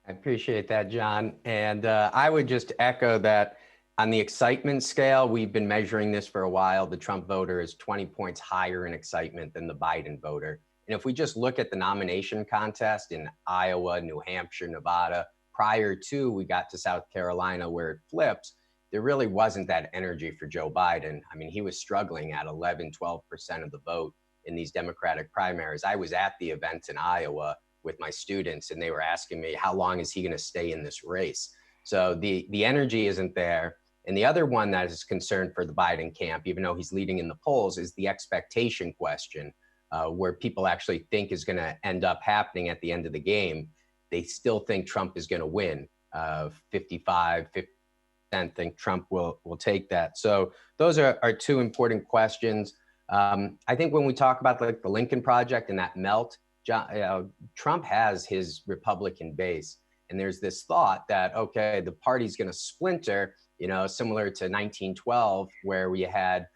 I appreciate that, John. And I would just echo that on the excitement scale, we've been measuring this for a while. The Trump voter is 20 points higher in excitement than the Biden voter. And if we just look at the nomination contest in Iowa, New Hampshire, Nevada, prior to we got to South Carolina where it flips, there really wasn't that energy for Joe Biden. I mean, he was struggling at 11, 12% of the vote in these Democratic primaries. I was at the event in Iowa with my students, and they were asking me, how long is he going to stay in this race? So the energy isn't there. And the other one that is concerned for the Biden camp, even though he's leading in the polls, is the expectation question, where people actually think is going to end up happening at the end of the game. They still think Trump is going to win. 55, 50% think Trump will take that. So those are two important questions. I think when we talk about the Lincoln Project and that melt, Trump has his Republican base. And there's this thought that, okay, the party's going to splinter, similar to 1912, where we had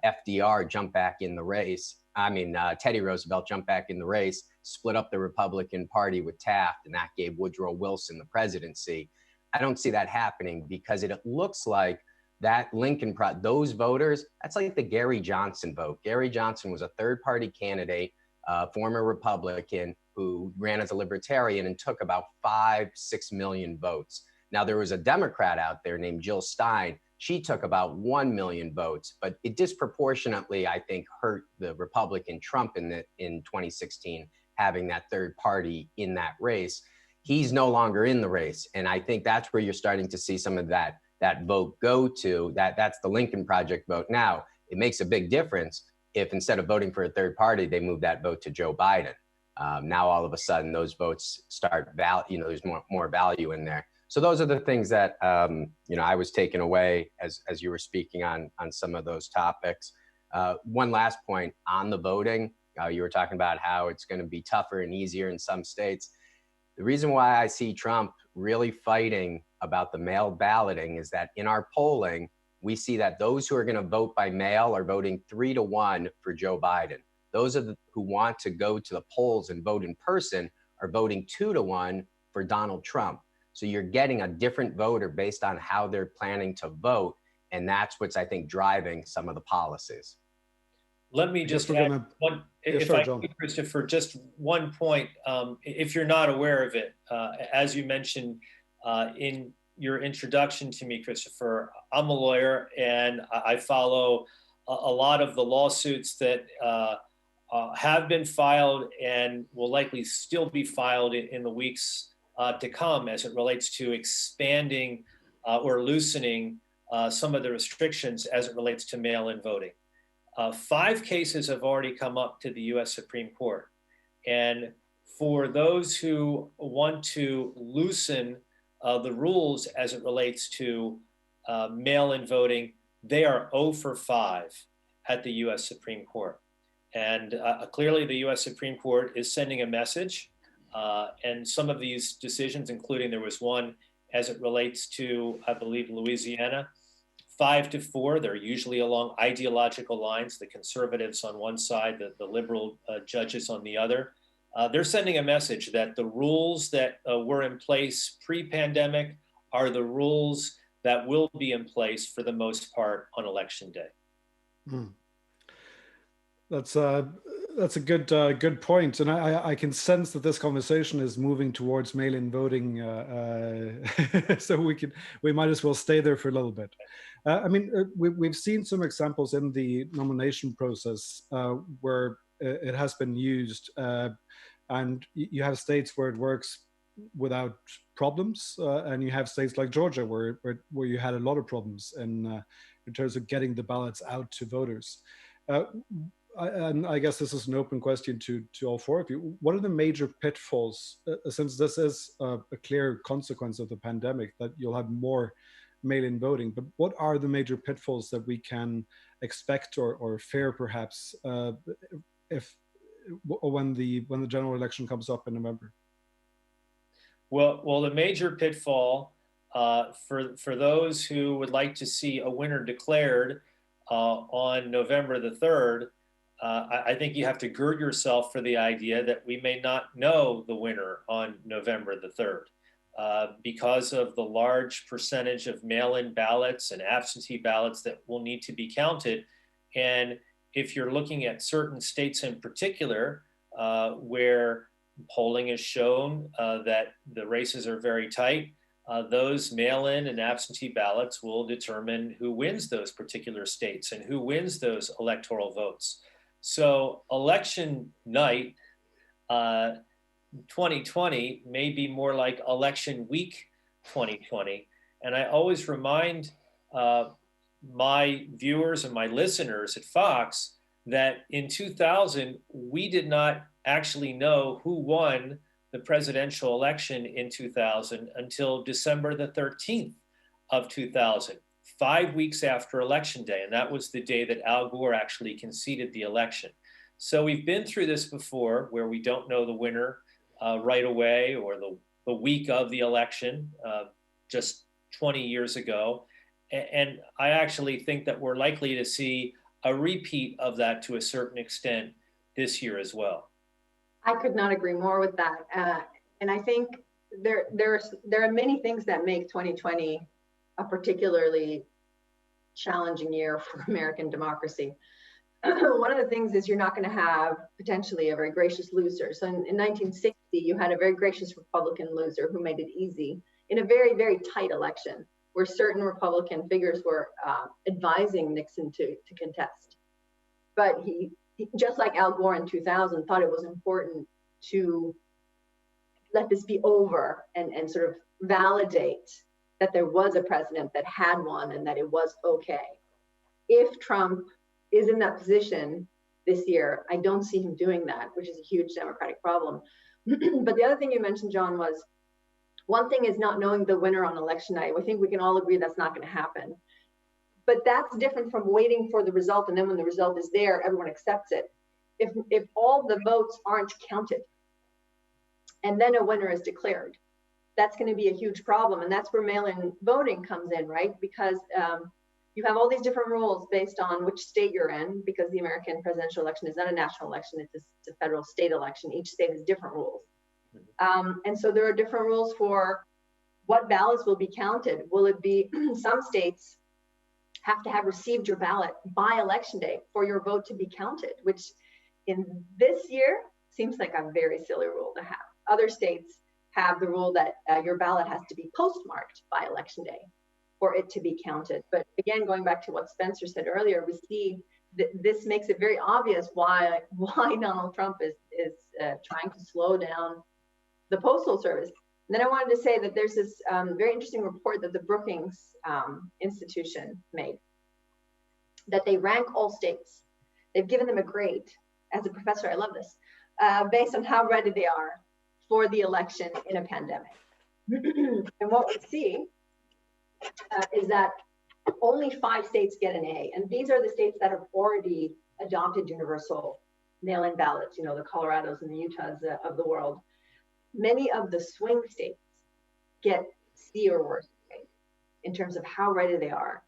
FDR jump back in the race. Teddy Roosevelt jump back in the race, split up the Republican Party with Taft, and that gave Woodrow Wilson the presidency. I don't see that happening, because it looks like that Lincoln, those voters, that's like the Gary Johnson vote. Gary Johnson was a third-party candidate, former Republican, who ran as a libertarian and took about 5-6 million votes. Now, there was a Democrat out there named Jill Stein. She took about 1 million votes, but it disproportionately, I think, hurt the Republican Trump in 2016, having that third party in that race. He's no longer in the race. And I think that's where you're starting to see some of that vote go to. That's the Lincoln Project vote. Now, it makes a big difference, if instead of voting for a third party, they move that vote to Joe Biden. Now all of a sudden those votes start there's more value in there. So those are the things that I was taking away as you were speaking on some of those topics. One last point on the voting, you were talking about how it's going to be tougher and easier in some states. The reason why I see Trump really fighting about the mail balloting is that in our polling, we see that those who are going to vote by mail are voting 3-1 for Joe Biden. Those who want to go to the polls and vote in person are voting 2-1 for Donald Trump. So you're getting a different voter based on how they're planning to vote. And that's what's, I think, driving some of the policies. Let me just add one, if I could, Christopher, just one point. If you're not aware of it, as you mentioned in your introduction to me, Christopher, I'm a lawyer and I follow a lot of the lawsuits that have been filed and will likely still be filed in the weeks to come as it relates to expanding or loosening some of the restrictions as it relates to mail-in voting. 5 cases have already come up to the US Supreme Court. And for those who want to loosen the rules as it relates to mail-in voting, they are 0 for 5 at the US Supreme Court. And clearly the US Supreme Court is sending a message. And some of these decisions, including there was one as it relates to, I believe, Louisiana, 5-4, they're usually along ideological lines, the conservatives on one side, the liberal judges on the other. They're sending a message that the rules that were in place pre-pandemic are the rules that will be in place for the most part on Election Day. That's a good point, and I can sense that this conversation is moving towards mail-in voting, so we might as well stay there for a little bit. I mean, we've seen some examples in the nomination process where it has been used, and you have states where it works without problems, and you have states like Georgia where you had a lot of problems in terms of getting the ballots out to voters. And I guess this is an open question to all 4 of you. What are the major pitfalls, since this is a clear consequence of the pandemic, that you'll have more mail-in voting, but what are the major pitfalls that we can expect or fear perhaps when the general election comes up in November? Well, the major pitfall for those who would like to see a winner declared on November the 3rd, I think you have to gird yourself for the idea that we may not know the winner on November the 3rd because of the large percentage of mail-in ballots and absentee ballots that will need to be counted. And if you're looking at certain states in particular where polling has shown that the races are very tight, those mail-in and absentee ballots will determine who wins those particular states and who wins those electoral votes. So election night 2020 may be more like election week 2020. And I always remind my viewers and my listeners at Fox that in 2000, we did not actually know who won the presidential election in 2000 until December the 13th of 2000. 5 weeks after Election Day, and that was the day that Al Gore actually conceded the election. So we've been through this before where we don't know the winner right away or the week of the election just 20 years ago. And I actually think that we're likely to see a repeat of that to a certain extent this year as well. I could not agree more with that. And I think there are many things that make 2020 a particularly challenging year for American democracy. One of the things is you're not going to have potentially a very gracious loser. So in 1960, you had a very gracious Republican loser who made it easy in a very, very tight election where certain Republican figures were advising Nixon to contest. But he, just like Al Gore in 2000, thought it was important to let this be over and sort of validate that there was a president that had won and that it was okay. If Trump is in that position this year. I don't see him doing that, which is a huge Democratic problem. But the other thing you mentioned, John, was one thing is not knowing the winner on election night. I think we can all agree that's not going to happen. But that's different from waiting for the result, and then when the result is there, everyone accepts it. If all the votes aren't counted, and then a winner is declared, that's going to be a huge problem. And that's where mail-in voting comes in, right? Because you have all these different rules based on which state you're in, because the American presidential election is not a national election, it's a federal state election. Each state has different rules. And so there are different rules for what ballots will be counted. Will it be, some states have to have received your ballot by election day for your vote to be counted, which in this year seems like a very silly rule to have. Other states have the rule that your ballot has to be postmarked by election day for it to be counted. But again, going back to what Spencer said earlier, we see that this makes it very obvious why Donald Trump is trying to slow down the Postal Service. And then I wanted to say that there's this very interesting report that the Brookings Institution made, that they rank all states. They've given them a grade. As a professor, I love this, based on how ready they are for the election in a pandemic. And what we see is that only 5 states get an A. And these are the states that have already adopted universal mail-in ballots, you know, the Colorados and the Utahs of the world. Many of the swing states get C or worse in terms of how ready they are.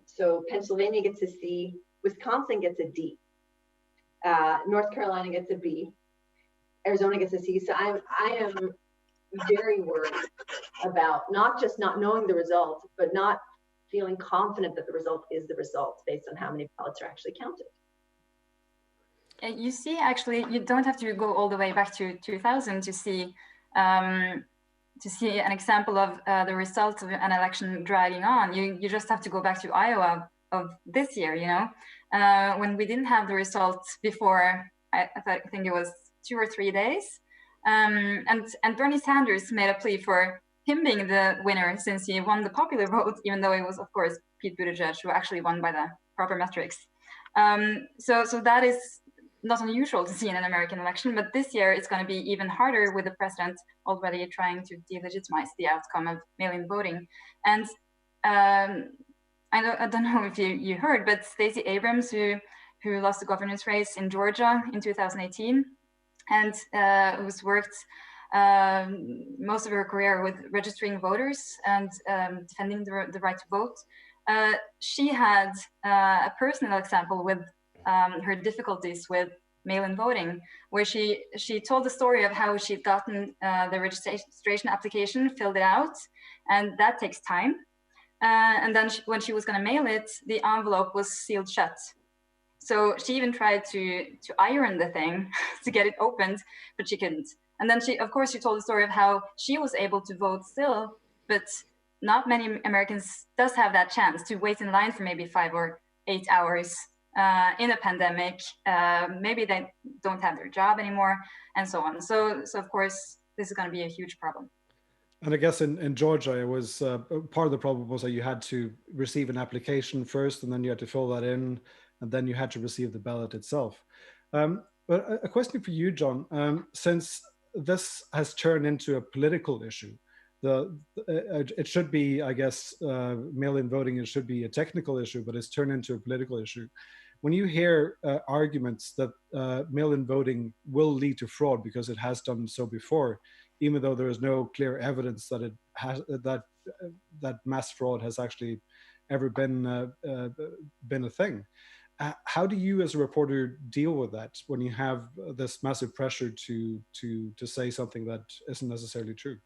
So Pennsylvania gets a C, Wisconsin gets a D, North Carolina gets a B, Arizona gets a C. So I am very worried about not just not knowing the result, but not feeling confident that the result is the result based on how many ballots are actually counted. You see, actually, you don't have to go all the way back to 2000 to see an example of the results of an election dragging on. You just have to go back to Iowa of this year, you know, when we didn't have the results before, I think it was 2 or 3 days. And Bernie Sanders made a plea for him being the winner since he won the popular vote, even though it was, of course, Pete Buttigieg who actually won by the proper metrics. So that is not unusual to see in an American election, but this year it's going to be even harder with the president already trying to delegitimize the outcome of mail-in voting. And I don't know if you heard, but Stacey Abrams, who lost the governor's race in Georgia in 2018, and who's worked most of her career with registering voters and defending the right to vote, she had a personal example with her difficulties with mail-in voting, where she told the story of how she'd gotten the registration application, filled it out, and that takes time. And then when she was going to mail it, the envelope was sealed shut. So she even tried to iron the thing to get it opened, but she couldn't. And then she told the story of how she was able to vote still, but not many Americans does have that chance to wait in line for maybe 5 or 8 hours in a pandemic. Maybe they don't have their job anymore, and so on. So of course, this is going to be a huge problem. And I guess in Georgia, it was part of the problem was that you had to receive an application first, and then you had to fill that in, and then you had to receive the ballot itself. But a question for you, John, since this has turned into a political issue, it should be, I guess, mail-in voting, it should be a technical issue, but it's turned into a political issue. When you hear arguments that mail-in voting will lead to fraud because it has done so before, even though there is no clear evidence that it has that mass fraud has actually ever been a thing, how do you as a reporter deal with that when you have this massive pressure to say something that isn't necessarily true?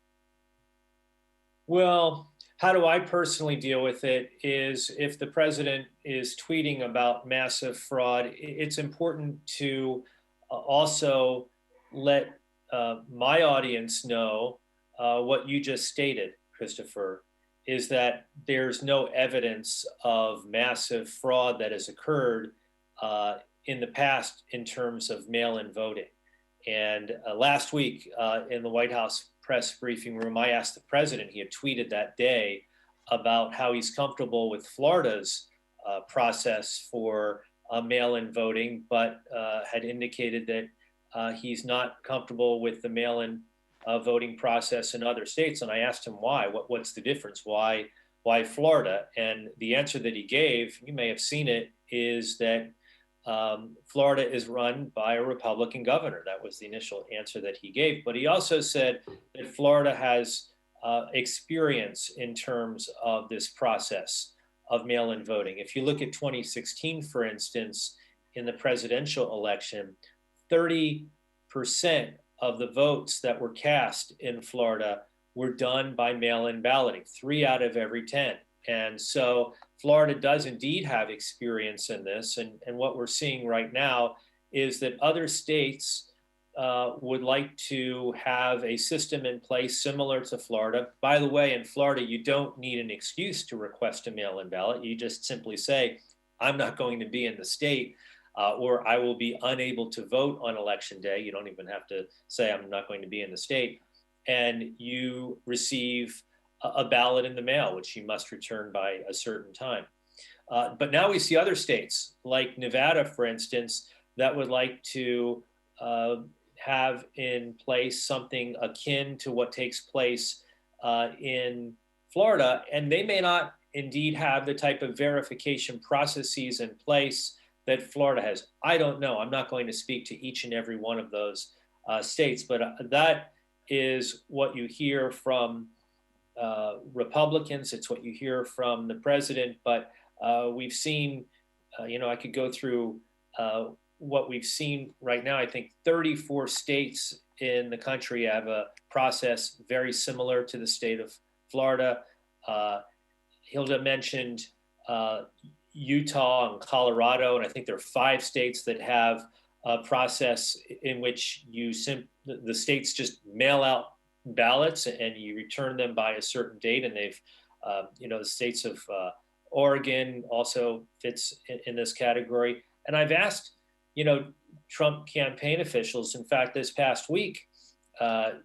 Well, how do I personally deal with it is if the president is tweeting about massive fraud, it's important to also let my audience know what you just stated, Christopher, is that there's no evidence of massive fraud that has occurred in the past in terms of mail-in voting. And last week in the White House press briefing room, I asked the president, he had tweeted that day about how he's comfortable with Florida's process for mail-in voting, but had indicated that he's not comfortable with the mail-in voting process in other states. And I asked him why. What's the difference? Why Florida? And the answer that he gave, you may have seen it, is that Florida is run by a Republican governor. That was the initial answer that he gave. But he also said that Florida has experience in terms of this process of mail-in voting. If you look at 2016, for instance, in the presidential election, 30% of the votes that were cast in Florida were done by mail-in balloting, 3 out of every 10. And so Florida does indeed have experience in this. And what we're seeing right now is that other states would like to have a system in place similar to Florida. By the way, in Florida, you don't need an excuse to request a mail-in ballot. You just simply say, I'm not going to be in the state, or I will be unable to vote on election day. You don't even have to say, I'm not going to be in the state. And you receive a ballot in the mail, which you must return by a certain time. But now we see other states, like Nevada, for instance, that would like to have in place something akin to what takes place in Florida. And they may not indeed have the type of verification processes in place that Florida has. I don't know. I'm not going to speak to each and every one of those states, but that is what you hear from Republicans. It's what you hear from the president. But we've seen, I could go through what we've seen right now. I think 34 states in the country have a process very similar to the state of Florida. Hilda mentioned Utah and Colorado, and I think there are 5 states that have a process in which the states just mail out ballots and you return them by a certain date. And they've, the states of Oregon also fits in this category. And I've asked, Trump campaign officials, in fact, this past week,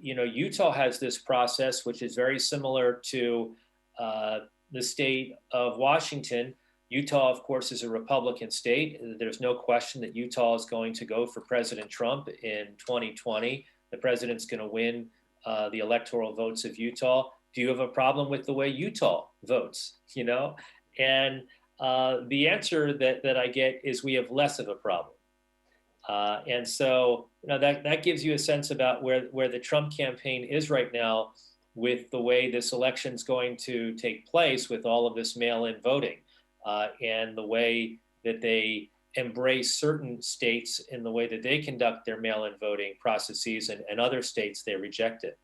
Utah has this process, which is very similar to the state of Washington. Utah, of course, is a Republican state. There's no question that Utah is going to go for President Trump in 2020. The president's going to win the electoral votes of Utah. Do you have a problem with the way Utah votes? And the answer that I get is we have less of a problem. And so that gives you a sense about where the Trump campaign is right now with the way this election is going to take place, with all of this mail-in voting, and the way that they embrace certain states in the way that they conduct their mail-in voting processes, and other states they reject it.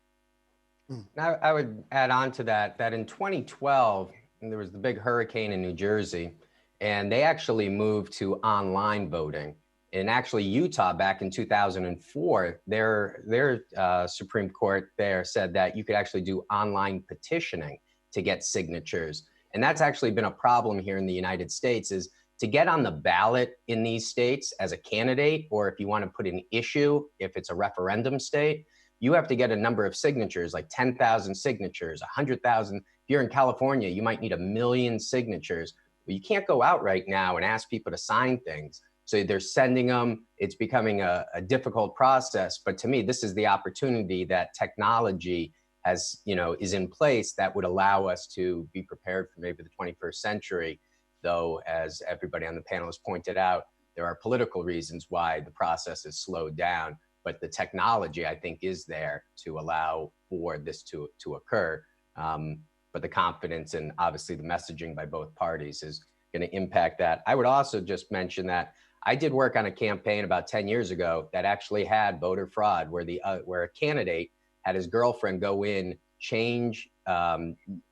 I would add on to that in 2012, there was the big hurricane in New Jersey, and they actually moved to online voting. And actually Utah, back in 2004, their Supreme Court there said that you could actually do online petitioning to get signatures. And that's actually been a problem here in the United States, is to get on the ballot in these states as a candidate, or if you want to put an issue, if it's a referendum state, you have to get a number of signatures, like 10,000 signatures, 100,000. If you're in California, you might need 1 million signatures. Well, you can't go out right now and ask people to sign things. So they're sending them. It's becoming a difficult process. But to me, this is the opportunity that technology has, is in place that would allow us to be prepared for maybe the 21st century. Though, as everybody on the panel has pointed out, there are political reasons why the process is slowed down. But the technology, I think, is there to allow for this to occur. But the confidence and obviously the messaging by both parties is going to impact that. I would also just mention that I did work on a campaign about 10 years ago that actually had voter fraud, where a candidate had his girlfriend go in, change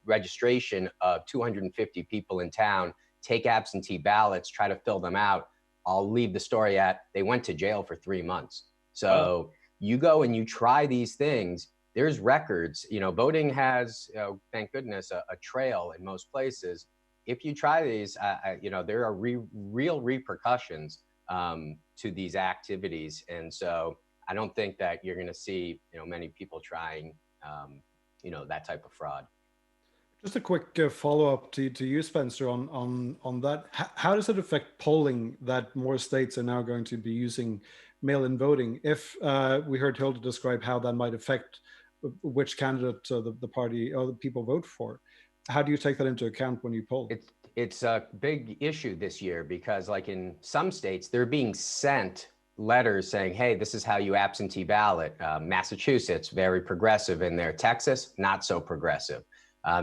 registration of 250 people in town, take absentee ballots, try to fill them out. I'll leave the story at, they went to jail for 3 months. So you go and you try these things, there's records, voting has, thank goodness, a trail in most places. If you try these, there are real repercussions to these activities. And so I don't think that you're going to see, many people trying, that type of fraud. Just a quick follow-up to you, Spencer, on that. How does it affect polling that more states are now going to be using mail-in voting? If we heard Hilda describe how that might affect which candidate the party or the people vote for, how do you take that into account when you poll? It's a big issue this year because, like in some states, they're being sent letters saying, hey, this is how you absentee ballot. Massachusetts, very progressive in there. Texas, not so progressive.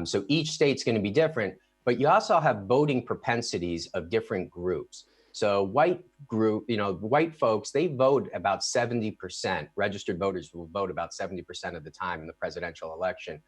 So each state's going to be different, but you also have voting propensities of different groups. So white folks, they vote about 70%. Registered voters will vote about 70% of the time in the presidential election.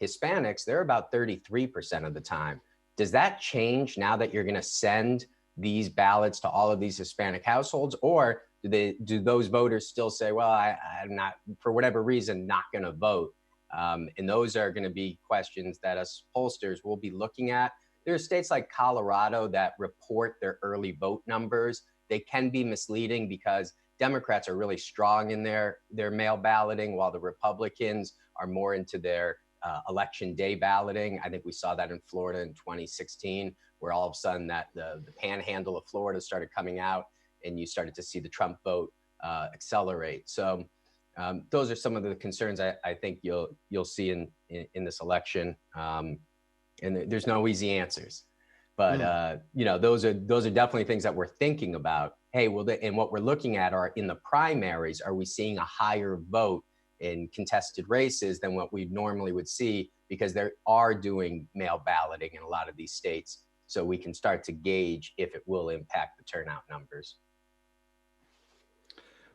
Hispanics, they're about 33% of the time. Does that change now that you're going to send these ballots to all of these Hispanic households, or do those voters still say, well, I'm not, for whatever reason, not going to vote? And those are going to be questions that us pollsters will be looking at. There are states like Colorado that report their early vote numbers. They can be misleading because Democrats are really strong in their mail balloting, while the Republicans are more into their election day balloting. I think we saw that in Florida in 2016, where all of a sudden that the panhandle of Florida started coming out and you started to see the Trump vote accelerate. So those are some of the concerns I think you'll see in this election. And there's no easy answers, but those are definitely things that we're thinking about. Hey, well, and what we're looking at are in the primaries, are we seeing a higher vote in contested races than what we normally would see, because they are doing mail balloting in a lot of these states. So we can start to gauge if it will impact the turnout numbers.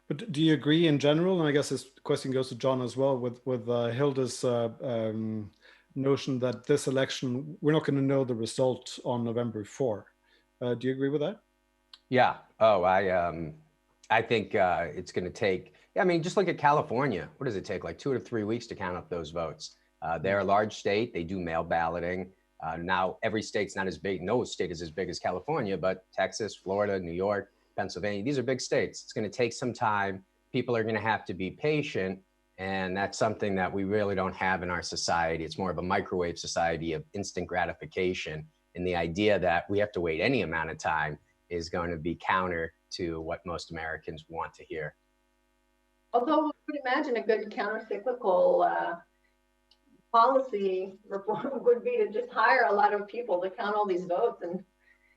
But do you agree in general, and I guess this question goes to John as well, with Hilda's notion that this election, we're not going to know the result on November 4. Do you agree with that? Yeah. Oh, I think it's going to take, I mean, just look at California. What does it take? Like 2 to 3 weeks to count up those votes. They're a large state. They do mail balloting. Now, every state's not as big. No state is as big as California, but Texas, Florida, New York, Pennsylvania, these are big states. It's going to take some time. People are going to have to be patient. And that's something that we really don't have in our society. It's more of a microwave society of instant gratification. And the idea that we have to wait any amount of time is going to be counter to what most Americans want to hear. Although I would imagine a good counter-cyclical policy reform would be to just hire a lot of people to count all these votes, and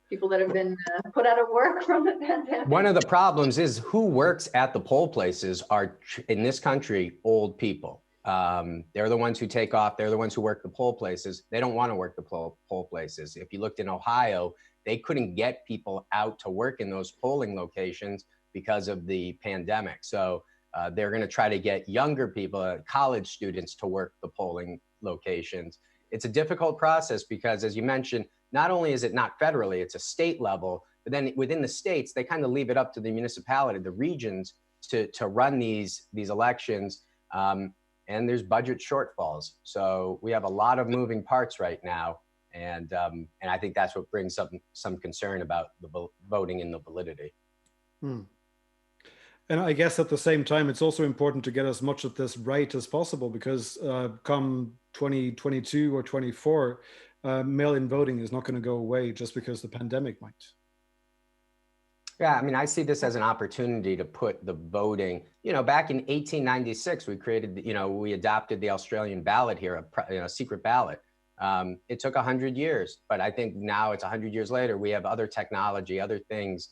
people that have been put out of work from the pandemic. One of the problems is who works at the poll places are, in this country, old people. They're the ones who take off. They're the ones who work the poll places. They don't want to work the poll places. If you looked in Ohio, they couldn't get people out to work in those polling locations because of the pandemic. So they're going to try to get younger people, college students, to work the polling locations. It's a difficult process because, as you mentioned, not only is it not federally, it's a state level, but then within the states, they kind of leave it up to the municipality, the regions, to run these elections. And there's budget shortfalls. So we have a lot of moving parts right now. And I think that's what brings some concern about the voting and the validity. And I guess at the same time, it's also important to get as much of this right as possible, because come 2022 or 24, mail-in voting is not going to go away just because the pandemic might. Yeah, I mean, I see this as an opportunity to put the voting, back in 1896, we created, we adopted the Australian ballot here, a secret ballot. It took 100 years, but I think now it's 100 years later, we have other technology, other things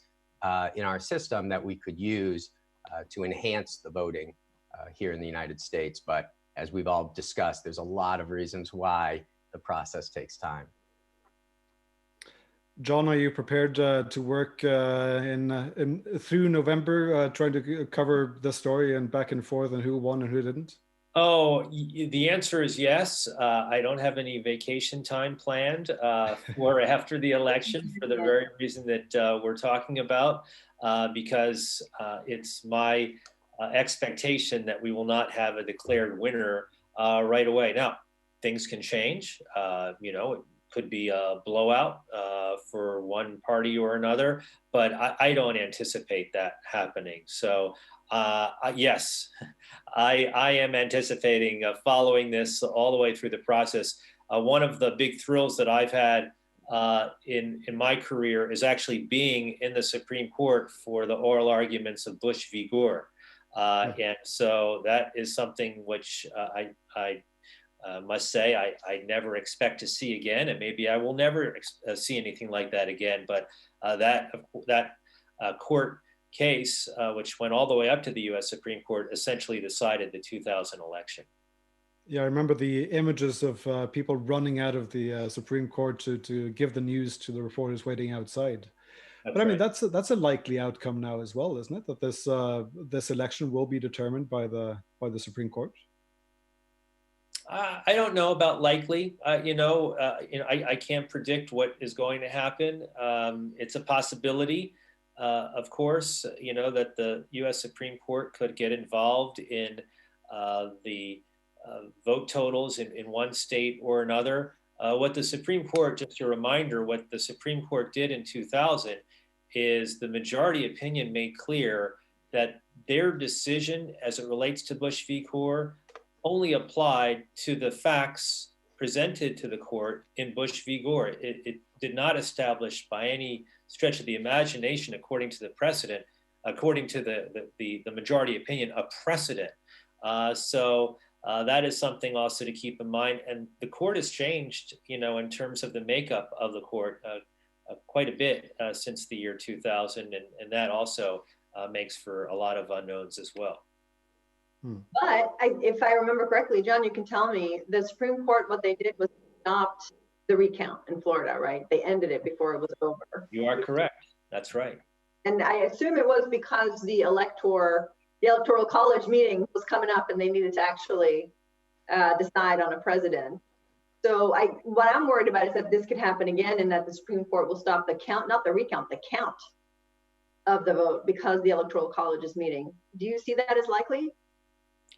in our system that we could use to enhance the voting here in the United States. But as we've all discussed, there's a lot of reasons why the process takes time. John, are you prepared to work through November, trying to cover the story and back and forth and who won and who didn't? Oh, the answer is yes. I don't have any vacation time planned for after the election, for the very reason that we're talking about, because it's my expectation that we will not have a declared winner right away. Now, things can change. It could be a blowout for one party or another, but I don't anticipate that happening. So yes, I am anticipating following this all the way through the process. one of the big thrills that I've had in my career is actually being in the Supreme Court for the oral arguments of Bush v. Gore. And so that is something which I must say I never expect to see again, and maybe I will never see anything like that again. But that court case, which went all the way up to the U.S. Supreme Court, essentially decided the 2000 election. Yeah, I remember the images of people running out of the Supreme Court to give the news to the reporters waiting outside. That's but I mean, right. that's a likely outcome now as well, isn't it? That this election will be determined by the Supreme Court. I don't know about likely. I can't predict what is going to happen. It's a possibility, of course. That the U.S. Supreme Court could get involved in the vote totals in one state or another. What the Supreme Court, just a reminder, what the Supreme Court did in 2000 is the majority opinion made clear that their decision as it relates to Bush v. Gore only applied to the facts presented to the court in Bush v. Gore. It did not establish by any stretch of the imagination, according to the precedent, according to the majority opinion, a precedent. So that is something also to keep in mind. And the court has changed, in terms of the makeup of the court quite a bit since the year 2000. And that also makes for a lot of unknowns as well. But if I remember correctly, John, you can tell me, the Supreme Court, what they did was stopped the recount in Florida, right? They ended it before it was over. You are correct. That's right. And I assume it was because the Electoral College meeting was coming up and they needed to actually decide on a president. So what I'm worried about is that this could happen again and that the Supreme Court will stop the count, not the recount, the count of the vote because the Electoral College is meeting. Do you see that as likely?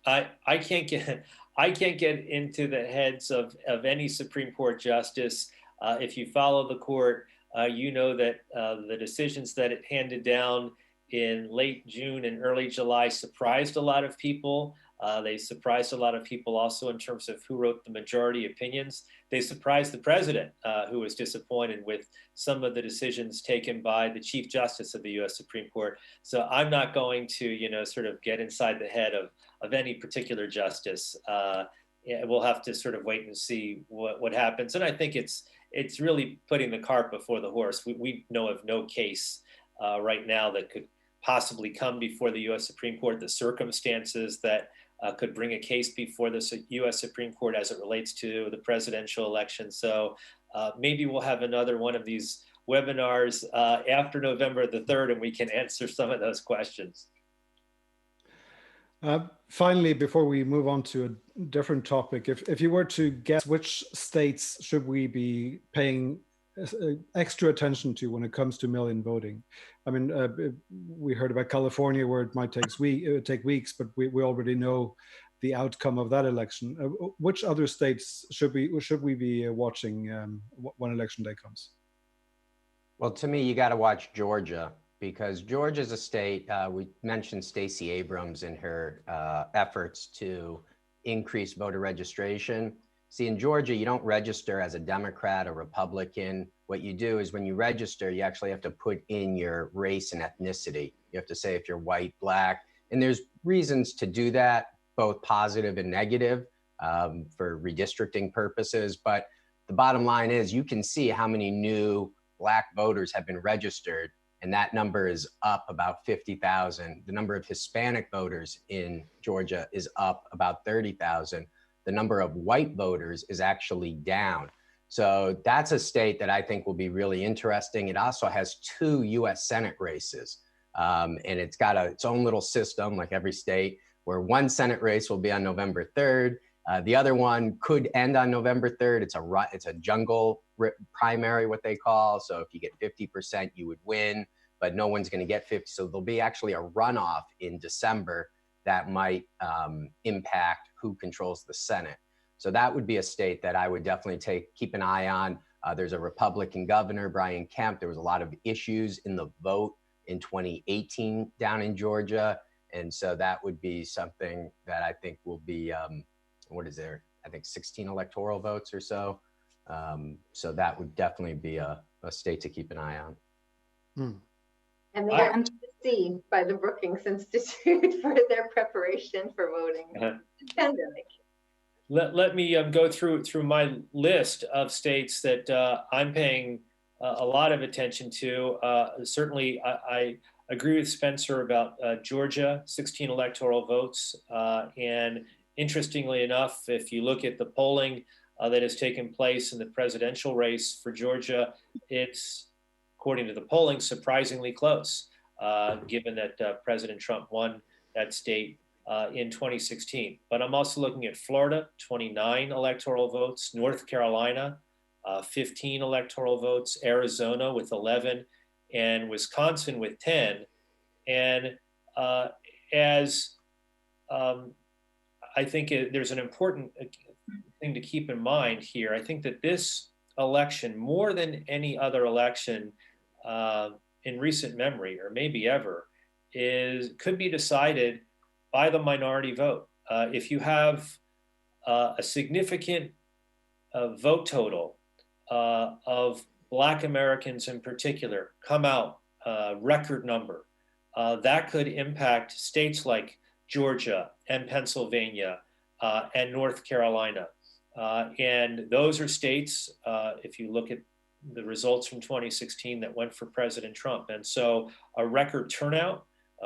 I can't get into the heads of any Supreme Court justice. If you follow the court, you know that the decisions that it handed down in late June and early July surprised a lot of people. They surprised a lot of people also in terms of who wrote the majority opinions. They surprised the president, who was disappointed with some of the decisions taken by the Chief Justice of the U.S. Supreme Court. So I'm not going to, sort of get inside the head of any particular justice. We'll have to sort of wait and see what happens. And I think it's really putting the cart before the horse. We know of no case right now that could possibly come before the U.S. Supreme Court. The circumstances that could bring a case before the U.S. Supreme Court as it relates to the presidential election. So maybe we'll have another one of these webinars after November the 3rd, and we can answer some of those questions. Finally, before we move on to a different topic, if you were to guess which states should we be paying extra attention to when it comes to mail-in voting? I mean, we heard about California where it might take weeks, but we already know the outcome of that election. Which other states should we be watching when election day comes? Well, to me, you got to watch Georgia, because Georgia is a state, we mentioned Stacey Abrams and her efforts to increase voter registration. See, in Georgia, you don't register as a Democrat or Republican. What you do is when you register, you actually have to put in your race and ethnicity. You have to say if you're white, black, and there's reasons to do that, both positive and negative for redistricting purposes. But the bottom line is you can see how many new black voters have been registered, and that number is up about 50,000. The number of Hispanic voters in Georgia is up about 30,000. The number of white voters is actually down. So that's a state that I think will be really interesting. It also has 2 US Senate races. And it's got its own little system, like every state, where one Senate race will be on November 3rd. The other one could end on November 3rd. It's a jungle primary, what they call. So if you get 50%, you would win, but no one's going to get 50. So there'll be actually a runoff in December that might impact who controls the Senate. So that would be a state that I would definitely keep an eye on. There's a Republican governor, Brian Kemp. There was a lot of issues in the vote in 2018 down in Georgia. And so that would be something that I think will be, what is there? I think 16 electoral votes or so So that would definitely be a state to keep an eye on. And they are see by the Brookings Institute for their preparation for voting. Pandemic. Let me go through my list of states that I'm paying a lot of attention to. Certainly, I agree with Spencer about Georgia, 16 electoral votes. And interestingly enough, if you look at the polling that has taken place in the presidential race for Georgia, it's, according to the polling, surprisingly close, given that President Trump won that state in 2016. But I'm also looking at Florida, 29 electoral votes, North Carolina, 15 electoral votes, Arizona with 11, and Wisconsin with 10. And as I think there's an important thing to keep in mind here. I think that this election, more than any other election in recent memory, or maybe ever, could be decided by the minority vote. If you have a significant vote total of Black Americans in particular come out, record number, that could impact states like Georgia and Pennsylvania and North Carolina. And those are states, if you look at the results from 2016, that went for President Trump. And so a record turnout,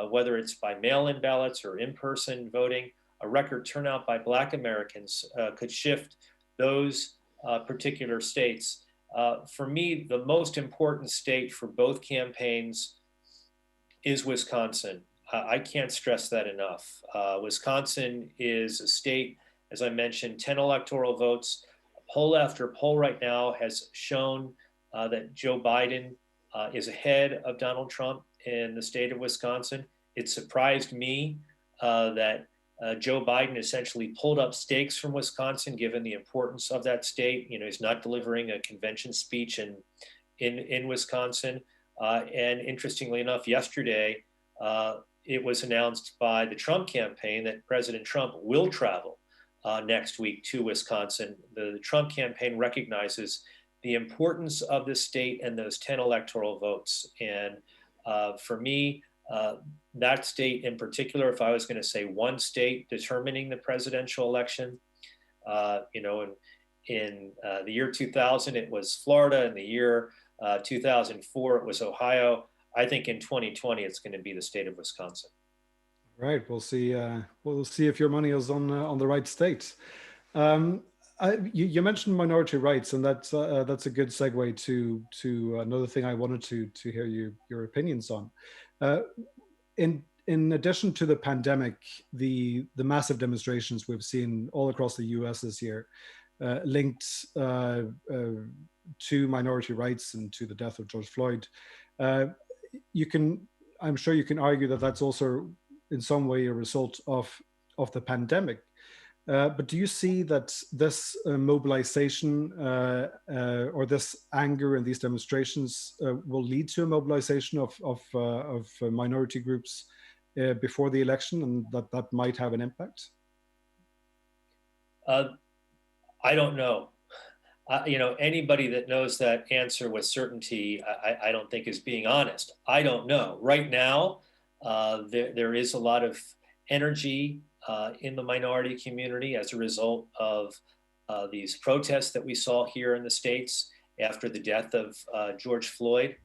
whether it's by mail-in ballots or in-person voting, a record turnout by Black Americans could shift those particular states. For me, the most important state for both campaigns is Wisconsin. I can't stress that enough. Wisconsin is a state, as I mentioned, 10 electoral votes. Poll after poll right now has shown that Joe Biden is ahead of Donald Trump in the state of Wisconsin. It surprised me that Joe Biden essentially pulled up stakes from Wisconsin, given the importance of that state. You know, he's not delivering a convention speech in Wisconsin. And interestingly enough, yesterday, it was announced by the Trump campaign that President Trump will travel next week to Wisconsin. The Trump campaign recognizes the importance of this state and those 10 electoral votes. And for me, that state in particular, if I was going to say one state determining the presidential election, you know, in the year 2000, it was Florida. In the year 2004, it was Ohio. I think in 2020, it's going to be the state of Wisconsin. Right. We'll see. We'll see if your money is on the right states. You mentioned minority rights, and that's a good segue to another thing I wanted to hear your opinions on. In addition to the pandemic, the massive demonstrations we've seen all across the U.S. this year, linked to minority rights and to the death of George Floyd, I'm sure you can argue that that's also in some way a result of the pandemic. But do you see that this mobilization or this anger and these demonstrations will lead to a mobilization of minority groups before the election, and that might have an impact? I don't know. You know, anybody that knows that answer with certainty, I don't think is being honest. I don't know. Right now, there is a lot of energy in the minority community as a result of these protests that we saw here in the States after the death of George Floyd.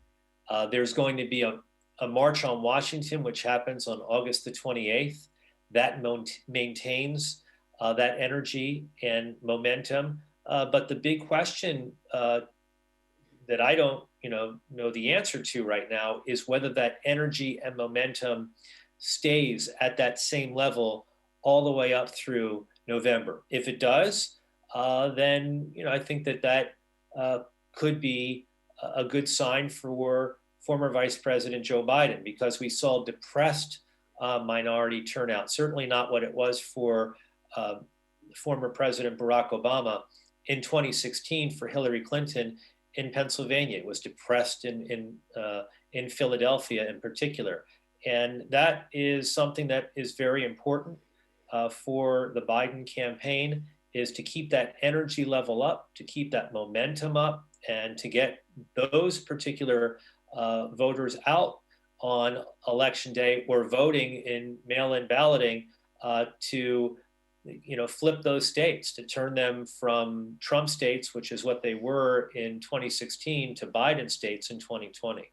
There's going to be a march on Washington, which happens on August the 28th. That maintains that energy and momentum. But the big question that I don't know the answer to right now is whether that energy and momentum stays at that same level all the way up through November. If it does, then I think that could be a good sign for former Vice President Joe Biden, because we saw depressed minority turnout, certainly not what it was for former President Barack Obama in 2016 for Hillary Clinton in Pennsylvania. It was depressed in Philadelphia in particular. And that is something that is very important for the Biden campaign. is to keep that energy level up, to keep that momentum up, and to get those particular voters out on election day or voting in mail-in balloting to flip those states, to turn them from Trump states, which is what they were in 2016, to Biden states in 2020.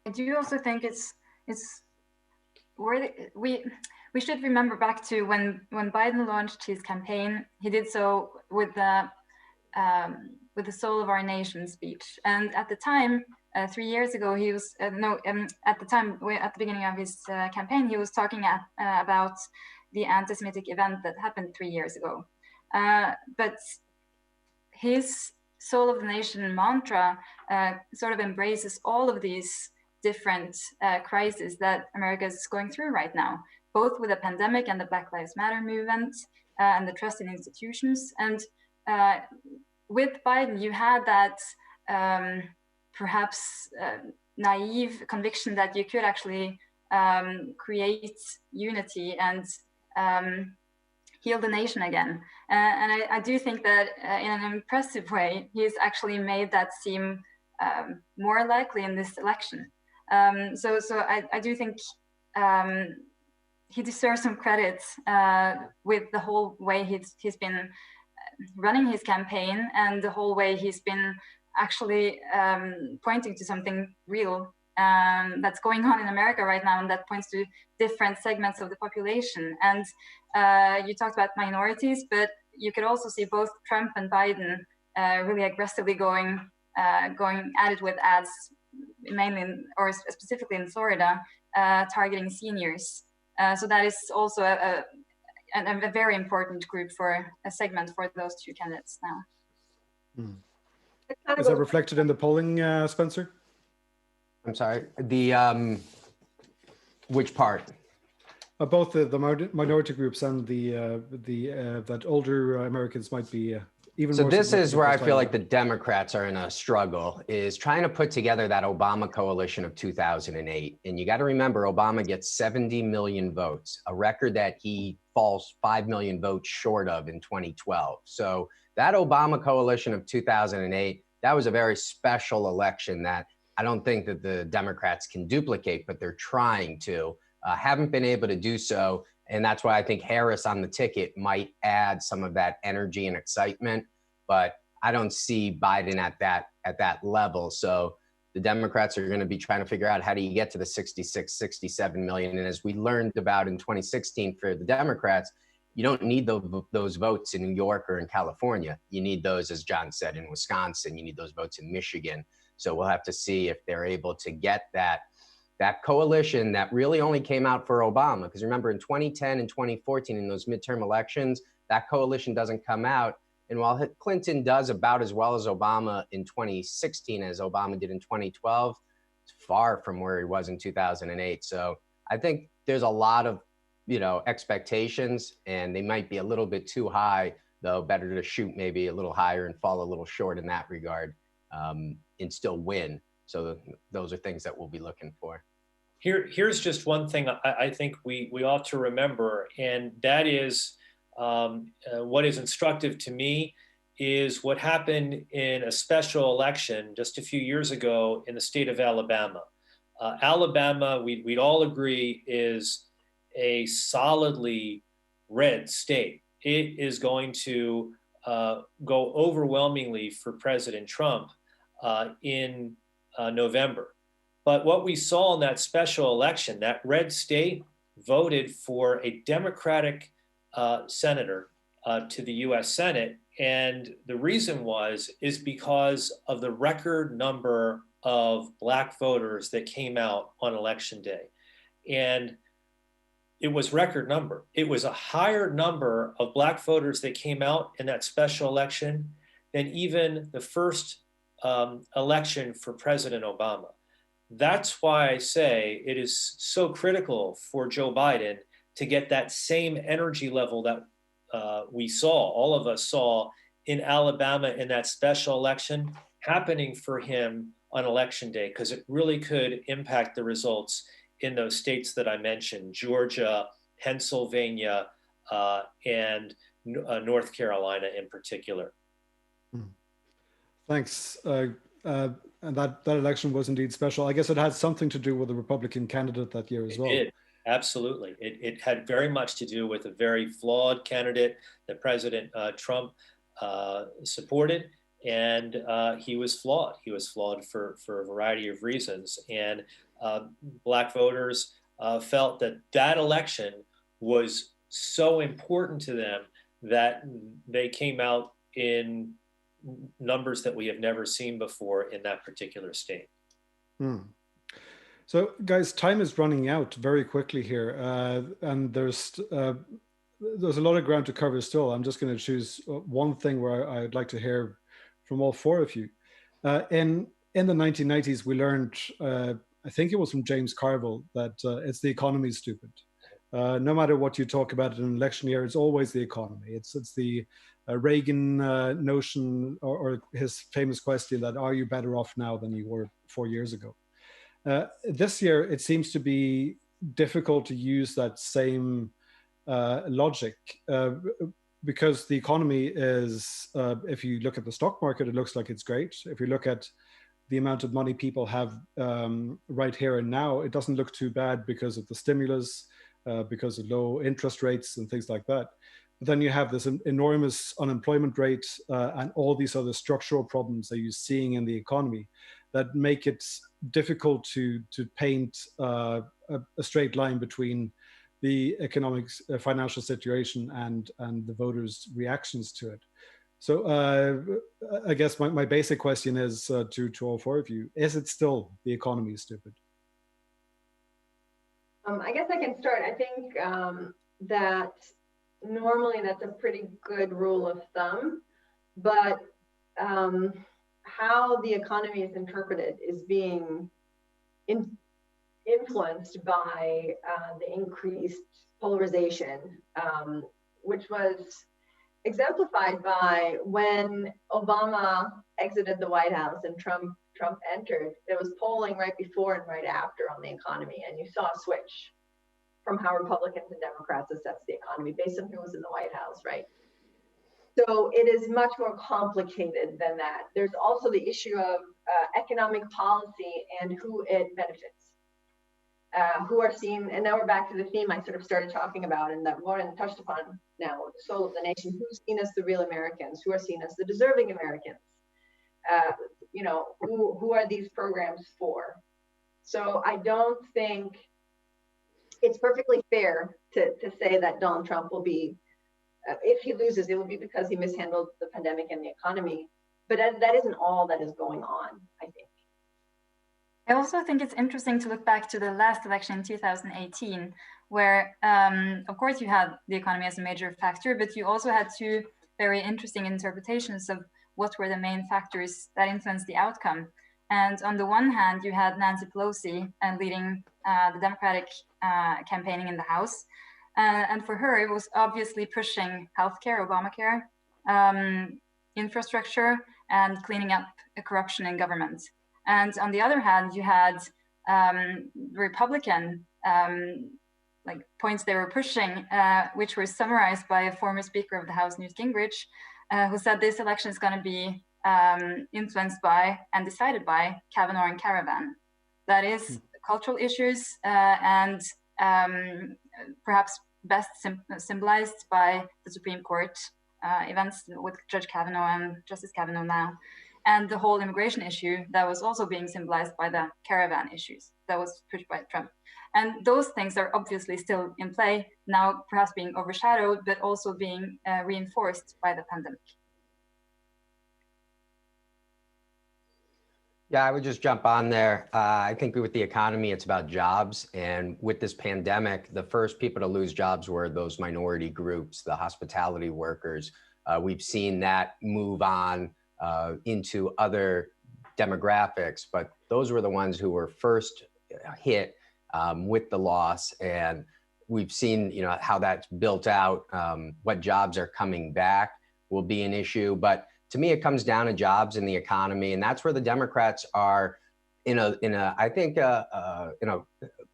I do also think it's where we should remember back to when Biden launched his campaign. He did so with the Soul of Our Nation speech, and at the time, 3 years ago, he was at the beginning of his campaign, he was talking about the anti-Semitic event that happened 3 years ago. But his Soul of the Nation mantra sort of embraces all of these different crises that America is going through right now, both with the pandemic and the Black Lives Matter movement and the trust in institutions. And with Biden, you had that perhaps naive conviction that you could actually create unity and heal the nation again. And I do think that in an impressive way, he's actually made that seem more likely in this election. So I do think he deserves some credit with the whole way he's been running his campaign and the whole way he's been actually pointing to something real that's going on in America right now, and that points to different segments of the population. And you talked about minorities, but you could also see both Trump and Biden really aggressively going at it with ads, mainly or specifically in Florida, targeting seniors. So that is also a very important group for a segment for those two candidates now. Mm. Is that reflected in the polling, Spencer? I'm sorry, which part? Both the minority groups and that older Americans might be even so more. So this is where I feel like the Democrats are in a struggle, is trying to put together that Obama coalition of 2008. And you got to remember, Obama gets 70 million votes, a record that he falls 5 million votes short of in 2012. So that Obama coalition of 2008, that was a very special election that I don't think that the Democrats can duplicate, but they're trying to. Haven't been able to do so. And that's why I think Harris on the ticket might add some of that energy and excitement, but I don't see Biden at that level. So the Democrats are going to be trying to figure out, how do you get to the 66, 67 million? And as we learned about in 2016 for the Democrats, you don't need those votes in New York or in California. You need those, as John said, in Wisconsin. You need those votes in Michigan. So we'll have to see if they're able to get that coalition that really only came out for Obama. Because remember, in 2010 and 2014, in those midterm elections, that coalition doesn't come out. And while Clinton does about as well as Obama in 2016 as Obama did in 2012, it's far from where he was in 2008. So I think there's a lot of expectations, and they might be a little bit too high, though better to shoot maybe a little higher and fall a little short in that regard, and still win. So those are things that we'll be looking for. Here's just one thing I think we ought to remember, and that is what is instructive to me is what happened in a special election just a few years ago in the state of Alabama. Alabama, we'd all agree, is a solidly red state. It is going to go overwhelmingly for President Trump in November. But what we saw in that special election, that red state voted for a Democratic senator to the US Senate. And the reason is because of the record number of Black voters that came out on election day. And it was record number. It was a higher number of Black voters that came out in that special election than even the first election for President Obama. That's why I say it is so critical for Joe Biden to get that same energy level that all of us saw in Alabama in that special election happening for him on election day, because it really could impact the results in those states that I mentioned, Georgia, Pennsylvania, and North Carolina in particular. Thanks. And that election was indeed special. I guess it had something to do with the Republican candidate that year as well. It did. Absolutely. It had very much to do with a very flawed candidate that President Trump supported. And he was flawed. He was flawed for a variety of reasons. And Black voters felt that that election was so important to them that they came out in numbers that we have never seen before in that particular state. So guys, time is running out very quickly here. And there's a lot of ground to cover still. I'm just going to choose one thing where I'd like to hear from all four of you. In the 1990s, we learned, I think it was from James Carville, that it's the economy is stupid. No matter what you talk about in an election year, it's always the economy. It's the Reagan notion, or his famous question that, are you better off now than you were 4 years ago? This year, it seems to be difficult to use that same logic because the economy is, if you look at the stock market, it looks like it's great. If you look at the amount of money people have right here and now, it doesn't look too bad because of the stimulus, because of low interest rates and things like that. But then you have this enormous unemployment rate and all these other structural problems that you're seeing in the economy that make it difficult to paint a straight line between the economic financial situation and the voters' reactions to it. So I guess my basic question is to all four of you: is it still the economy is stupid? I guess I can start. I think that normally that's a pretty good rule of thumb, but how the economy is interpreted is being influenced by the increased polarization, which was exemplified by when Obama exited the White House and Trump entered. There was polling right before and right after on the economy, and you saw a switch from how Republicans and Democrats assess the economy based on who was in the White House, right? So it is much more complicated than that. There's also the issue of economic policy and who it benefits, who are seen, and now we're back to the theme I sort of started talking about and that Warren touched upon now, the soul of the nation, who's seen as the real Americans, who are seen as the deserving Americans. You know, who are these programs for? So I don't think it's perfectly fair to say that Donald Trump will be, if he loses, it will be because he mishandled the pandemic and the economy. But that isn't all that is going on, I think. I also think it's interesting to look back to the last election in 2018, where, of course, you had the economy as a major factor, but you also had two very interesting interpretations of what were the main factors that influenced the outcome. And on the one hand, you had Nancy Pelosi leading the Democratic campaigning in the House. And for her, it was obviously pushing healthcare, Obamacare, infrastructure, and cleaning up corruption in government. And on the other hand, you had Republican like points they were pushing, which were summarized by a former Speaker of the House, Newt Gingrich, who said this election is going to be influenced by and decided by Kavanaugh and Caravan. That is cultural issues and perhaps best symbolized by the Supreme Court events with Judge Kavanaugh and Justice Kavanaugh now, and the whole immigration issue that was also being symbolized by the Caravan issues that was pushed by Trump. And those things are obviously still in play now, perhaps being overshadowed, but also being reinforced by the pandemic. Yeah, I would just jump on there. I think with the economy, it's about jobs. And with this pandemic, the first people to lose jobs were those minority groups, the hospitality workers. We've seen that move on into other demographics, but those were the ones who were first hit with the loss. And we've seen, you know, how that's built out. What jobs are coming back will be an issue. But to me, it comes down to jobs and the economy, and that's where the Democrats are in a I think in a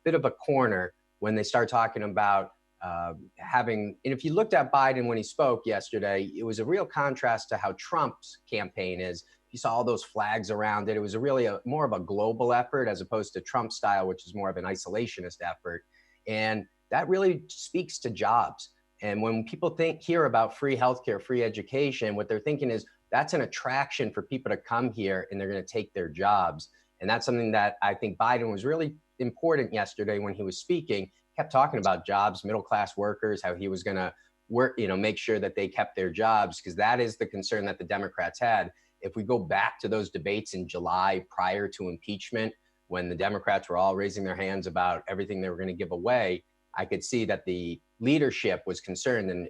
bit of a corner when they start talking about and if you looked at Biden when he spoke yesterday, it was a real contrast to how Trump's campaign is. You saw all those flags around it. It was really more of a global effort as opposed to Trump's style, which is more of an isolationist effort. And that really speaks to jobs. And when people hear about free healthcare, free education, what they're thinking is that's an attraction for people to come here and they're going to take their jobs. And that's something that I think Biden was really important yesterday when he was speaking. Kept talking about jobs, middle-class workers, how he was going to work, make sure that they kept their jobs, because that is the concern that the Democrats had. If we go back to those debates in July prior to impeachment, when the Democrats were all raising their hands about everything they were going to give away, I could see that the leadership was concerned, and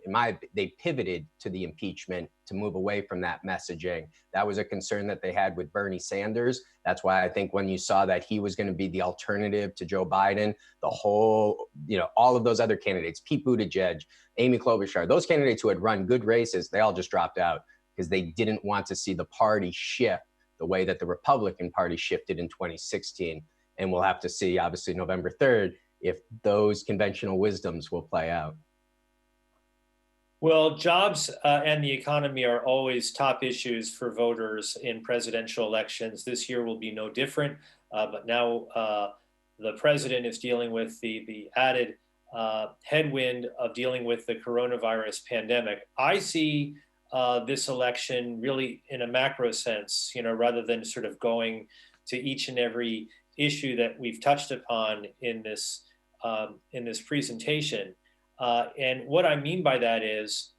they pivoted to the impeachment to move away from that messaging. That was a concern that they had with Bernie Sanders. That's why I think when you saw that he was going to be the alternative to Joe Biden, the whole, all of those other candidates, Pete Buttigieg, Amy Klobuchar, those candidates who had run good races, they all just dropped out because they didn't want to see the party shift the way that the Republican Party shifted in 2016. And we'll have to see, obviously, November 3rd, if those conventional wisdoms will play out. Well, jobs and the economy are always top issues for voters in presidential elections. This year will be no different, but now the president is dealing with the added headwind of dealing with the coronavirus pandemic. I see this election really in a macro sense, rather than sort of going to each and every issue that we've touched upon in this presentation. And what I mean by that is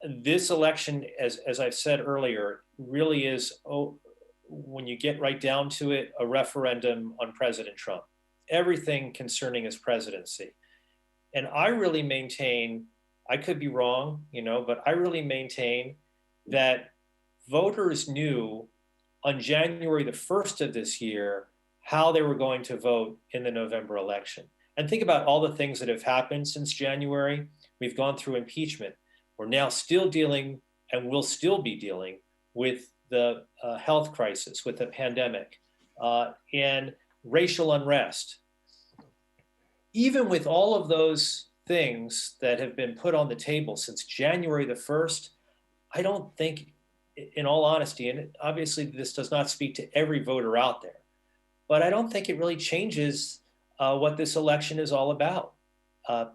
this election, as I've said earlier, really is, when you get right down to it, a referendum on President Trump, everything concerning his presidency. And I really maintain, I could be wrong, but I really maintain that voters knew on January the 1st of this year how they were going to vote in the November election. And think about all the things that have happened since January. We've gone through impeachment. We're now still dealing, and will still be dealing, with the health crisis, with the pandemic, and racial unrest. Even with all of those things that have been put on the table since January the 1st, I don't think, in all honesty, and obviously this does not speak to every voter out there, but I don't think it really changes what this election is all about.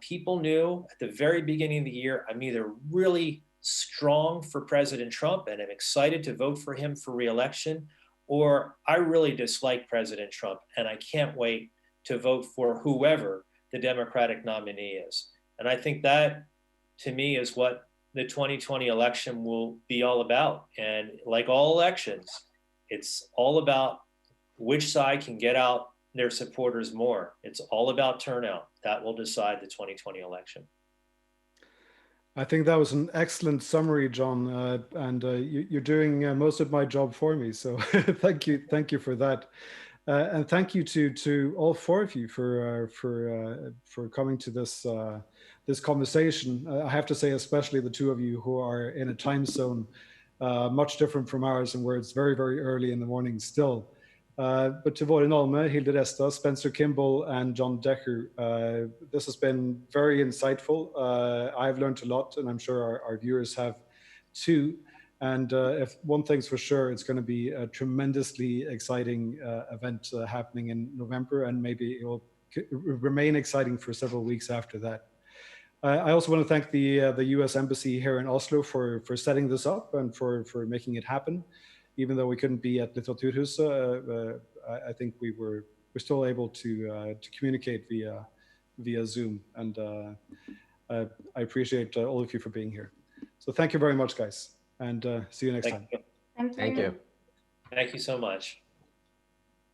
People knew at the very beginning of the year, I'm either really strong for President Trump and I'm excited to vote for him for re-election, or I really dislike President Trump and I can't wait to vote for whoever the Democratic nominee is. And I think that, to me, is what the 2020 election will be all about. And like all elections, it's all about which side can get out their supporters more. It's all about turnout. That will decide the 2020 election. I think that was an excellent summary, John, and you're doing most of my job for me. So thank you for that, and thank you to all four of you for coming to this conversation. I have to say, especially the two of you who are in a time zone much different from ours, and where it's very, very early in the morning still. But to Våre Nalme, Hilde Resta, Spencer Kimball, and John Decker, this has been very insightful. I've learned a lot, and I'm sure our viewers have too. And if one thing's for sure, it's going to be a tremendously exciting event happening in November, and maybe it will remain exciting for several weeks after that. I also want to thank the U.S. Embassy here in Oslo for setting this up and for making it happen. Even though we couldn't be at Litteraturhuset, I think we're still able to communicate via Zoom, and I appreciate all of you for being here. So thank you very much, guys, and see you next time. Thank you. Thank you. Thank you so much.